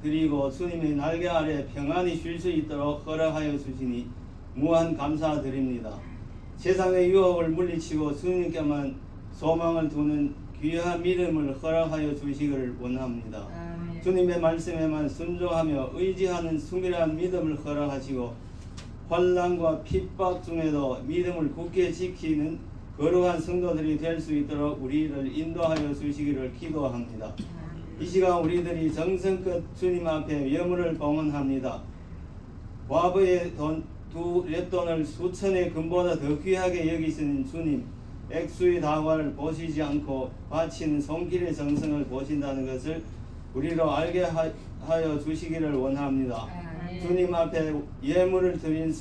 드리고 주님의 날개 아래 평안히 쉴 수 있도록 허락하여 주시니 무한 감사드립니다. 세상의 유혹을 물리치고 주님께만 소망을 두는 귀한 믿음을 허락하여 주시기를 원합니다. 주님의 말씀에만 순종하며 의지하는 순결한 믿음을 허락하시고 환난과 핍박 중에도 믿음을 굳게 지키는 거룩한 성도들이 될 수 있도록 우리를 인도하여 주시기를 기도합니다. 이 시간 우리들이 정성껏 주님 앞에 예물을 봉헌합니다. 과부의 두 렛돈을 수천의 금보다 더 귀하게 여기시는 주님, 액수의 다과를 보시지 않고 바치는 손길의 정성을 보신다는 것을 우리로 알게 하여 주시기를 원합니다. 주님 앞에 예물을 드린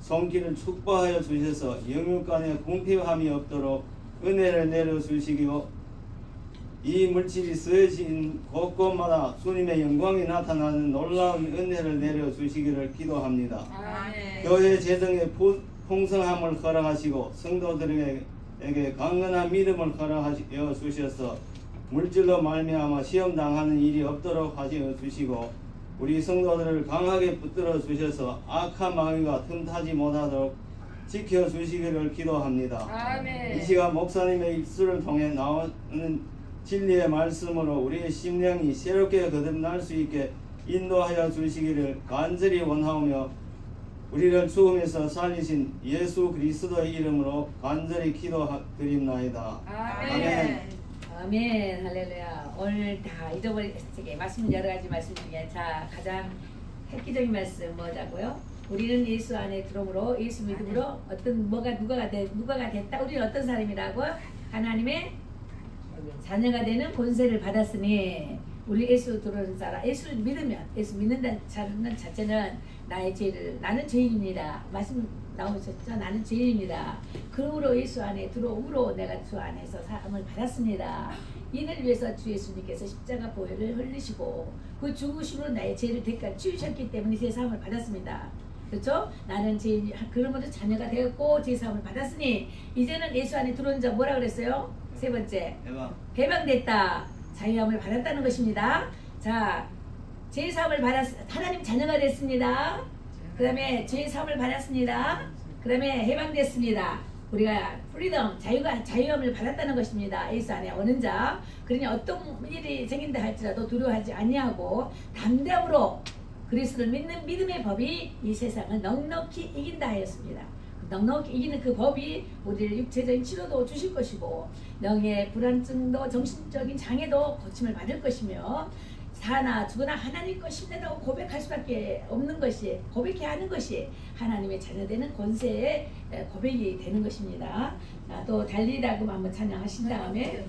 손길을 축복하여 주셔서 영육간에 궁핍함이 없도록 은혜를 내려주시기요, 이 물질이 쓰여진 곳곳마다 주님의 영광이 나타나는 놀라운 은혜를 내려주시기를 기도합니다. 교회 재정의 풍성함을 허락하시고 성도들에게 강건한 믿음을 허락하여 주셔서 물질로 말미암아 시험당하는 일이 없도록 하여 주시고 우리 성도들을 강하게 붙들어 주셔서 악한 마귀가 틈타지 못하도록 지켜주시기를 기도합니다. 아멘. 이 시간 목사님의 입술을 통해 나오는 진리의 말씀으로 우리의 심령이 새롭게 거듭날 수 있게 인도하여 주시기를 간절히 원하오며 우리를 죽음에서 살리신 예수 그리스도의 이름으로 간절히 기도드립나이다. 아멘. 아멘. 할렐루야. 오늘 다 잊어버린 말씀 여러 가지 말씀 중에 가장 획기적인 말씀 뭐자고요? 우리는 예수 안에 들어오므로 예수 믿음으로 누가가 됐다. 우리는 어떤 사람이라고? 하나님의 자녀가 되는 권세를 받았으니 우리 예수 들어오는 사람, 예수를 믿으면 예수 믿는다는 자체는 나는 죄인입니다. 말씀 나오셨죠? 나는 죄인입니다. 그러므로 예수 안에 들어오므로 내가 주 안에서 사함을 받았습니다. 이를 위해서 주 예수님께서 십자가 보혈을 흘리시고 그 죽으심으로 나의 죄를 대가 치우셨기 때문에 새 사함을 받았습니다. 그렇죠? 나는 그러므로 자녀가 되었고 제사함을 받았으니 이제는 예수 안에 들어온 자 뭐라 그랬어요? 세 번째, 해방됐다. 자유함을 받았다는 것입니다. 자, 제사함을 하나님 자녀가 됐습니다. 그 다음에 제사함을 받았습니다. 그 다음에 해방됐습니다. 우리가 프리덤, 자유함을 받았다는 것입니다. 예수 안에 오는 자. 그러니 어떤 일이 생긴다 할지라도 두려워하지 아니하고 담대함으로 그리스도를 믿는 믿음의 법이 이 세상을 넉넉히 이긴다 하였습니다. 넉넉히 이기는 그 법이 우리를 육체적인 치료도 주실 것이고 영의 불안증도 정신적인 장애도 고침을 받을 것이며 사나 죽으나 하나님 것입니다라고 고백할 수밖에 없는 것이, 고백해야 하는 것이 하나님의 자녀되는 권세의 고백이 되는 것입니다. 자, 또 달리라고 한번 찬양하신 다음에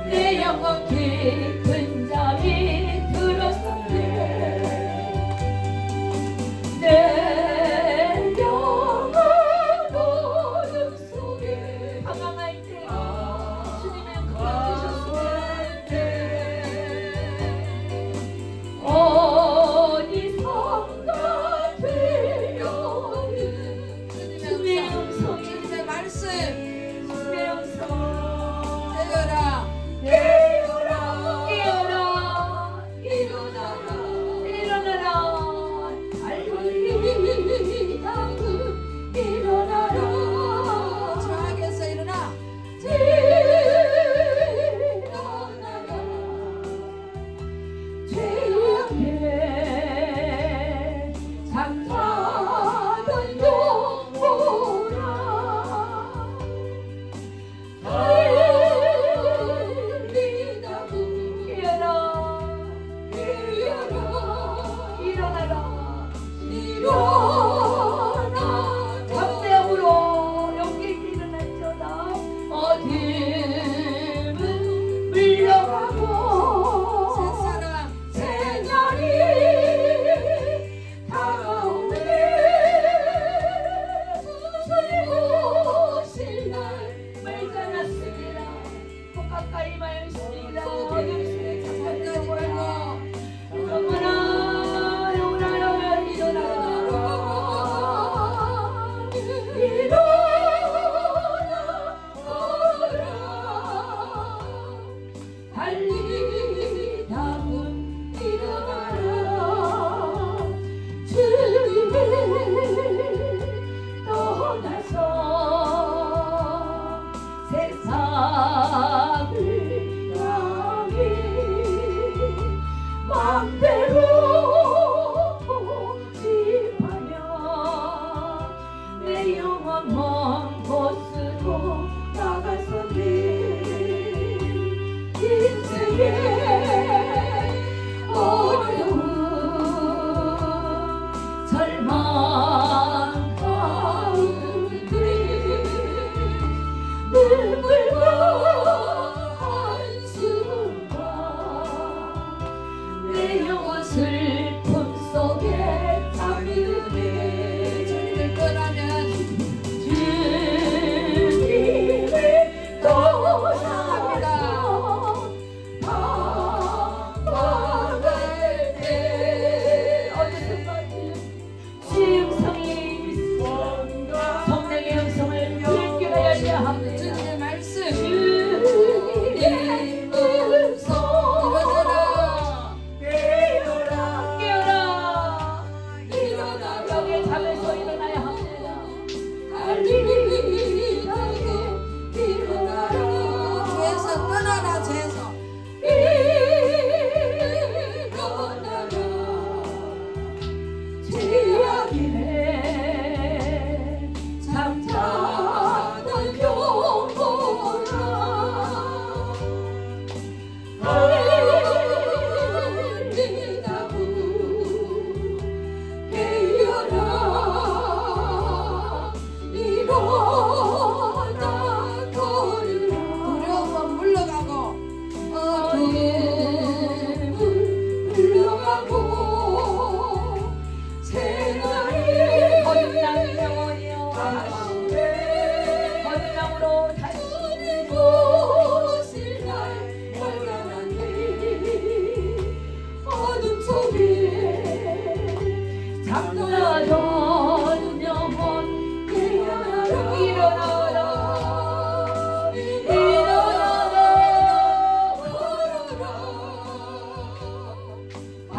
내 영혼 깊은 잠이 들었었네. 내 영혼 어둠 속에 방황할 때 주님의 영광을 주셨네. 어디선가 들려오는 주님의 음성, 주님의 말씀, 주님의 음성.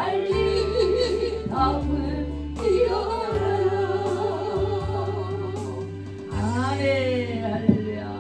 달리 다음은 뛰어라. 아멘. 할렐루야.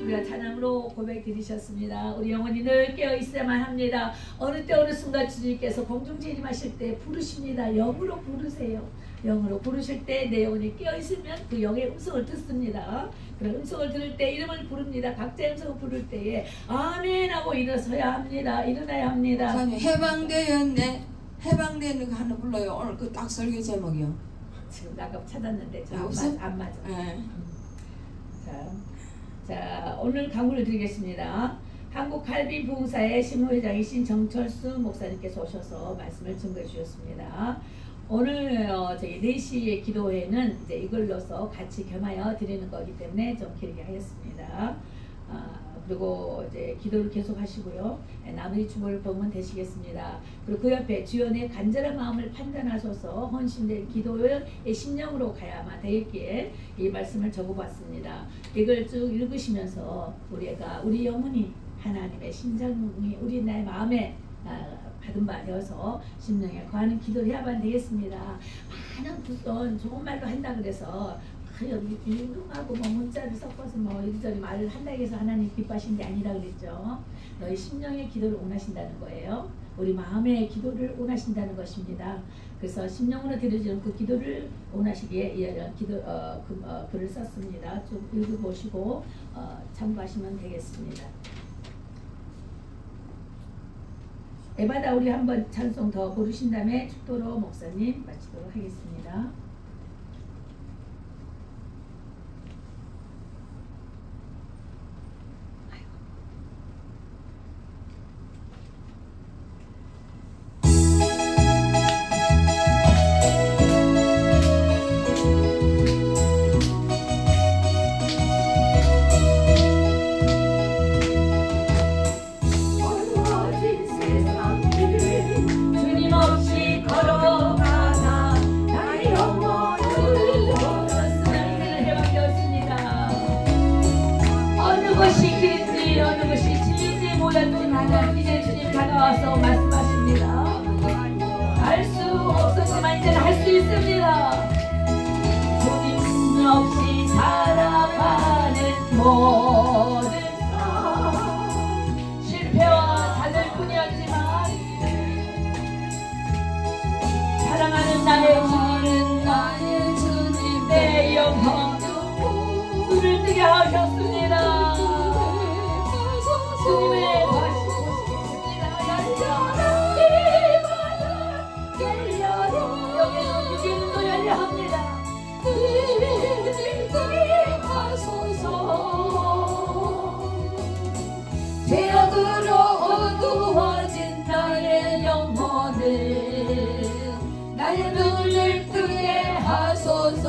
우리가 찬양으로 고백 드리셨습니다. 우리 영혼이 늘 깨어 있어야만 합니다. 어느 때 어느 순간 주님께서 공중 재림하실 때 부르십니다. 영으로 부르세요. 영으로 부르실 때 내 영혼이 깨어 있으면 그 영의 음성을 듣습니다. 그런 음성을 들을 때 이름을 부릅니다. 각자의 음성을 부를 때에 아멘 하고 일어서야 합니다. 일어나야 합니다. 목사님 해방되었네. 해방되는 거 하나 불러요. 오늘 그 딱 설교 제목이요. 지금 아까 찾았는데 아, 없어? 안 맞아. 네. 자, 오늘 강구를 드리겠습니다. 한국칼빈부흥사의 신무회장이신 정철수 목사님께서 오셔서 말씀을 증거해 주셨습니다. 오늘 저희 4시의 기도회는 이제 이걸로서 같이 겸하여 드리는 거기 때문에 좀 길게 하였습니다. 그리고 이제 기도를 계속 하시고요. 나누이 주보를 보면 되시겠습니다. 그리고 그 옆에 주연의 간절한 마음을 판단하셔서 헌신된 기도의 심령으로 가야만 되겠기에 이 말씀을 적어봤습니다. 이걸 쭉 읽으시면서 우리 영혼이 하나님의 심장이 우리 나의 마음에 받은 바 되어서 심령에 거하는 기도를 해야만 되겠습니다. 많은 무슨 좋은 말로 한다 그래서 여기 읽음하고 뭐 문자를 섞어서 뭐 이리저리 말을 한다 해서 하나님 기뻐하신 게 아니라 그랬죠. 너희 심령의 기도를 원하신다는 거예요. 우리 마음의 기도를 원하신다는 것입니다. 그래서 심령으로 드려지는 그 기도를 원하시기에 이런 글을 썼습니다. 좀 읽어보시고 참고하시면 되겠습니다. 에바다 우리 한번 찬송 더 부르신 다음에 축도로 목사님 마치도록 하겠습니다. 주님 없이 걸어가다 나의 영혼을 얻었으면 해방되었습니다. 어느 것이 길인지 어느 것이 진리인지 몰랐던 나는 이제 주님 다가와서 말씀하십니다. 알 수 없었지만 이제는 할 수 있습니다. 주님 없이 살아가는 모든 삶 실패와 좌절 뿐이었지만 사랑하는 나의 주님 내 영혼도 불을 뜨게 하셨습니다. 주님의 다시 오시겠습니다. 열려라 여기는 유기문도 열려 합니다. 죄악으로 어두워진 나의 영혼을 나의 눈을 뜨게 하소서.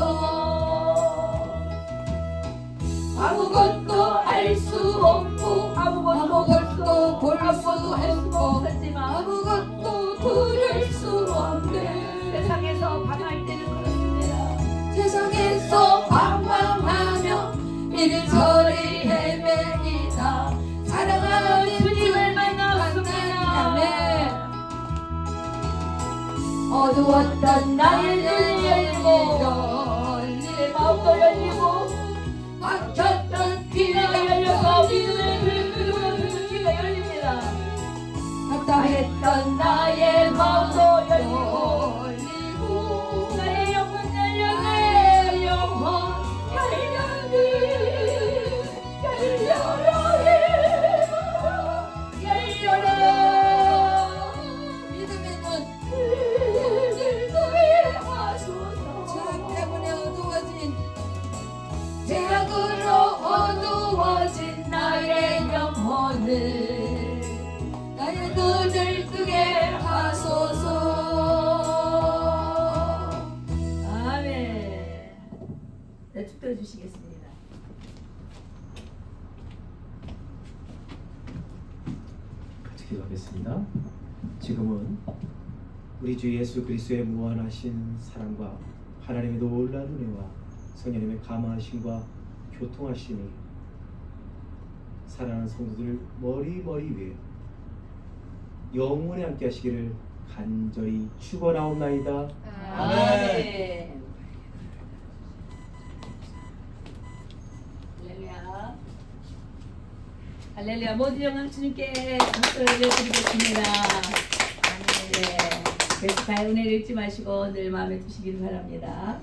아무것도 알 수 없고 아무것도 볼 수 없었지만 아무것도 들을 수 없는 세상에서 방황할 때는 그렇습니다. 세상에서 방황하며 이리저리 헤매이다 사랑하는 주님을 만났습니다. 어두웠던 나의 눈이 열리고 내 마음도 열리고 막혔던 귀가 열려서 믿음의 귀가 열립니다. 답답했던 나의 마음도 열리고 나의 영혼 열려 내 영혼 열려라 믿음의 눈 죄악으로 어두워진 나의 영혼을 나의 눈을 뜨게 하소서. 아멘. 네, 축도해 주시겠습니다. 같이 기도하겠습니다. 지금은 우리 주 예수 그리스도의 무한하신 사랑과 하나님의 놀라운 은혜와 성령님의 감화하심과 교통하심이 사랑하는 성도들 머리 위에 영원히 함께 하시기를 간절히 축원하옵나이다. 아멘. 할렐루야. 할렐루야. 모든 영광 주님께 박수를 드리겠습니다. 네. 베스파의 은혜를 잊지 마시고 늘 마음에 두시길 바랍니다.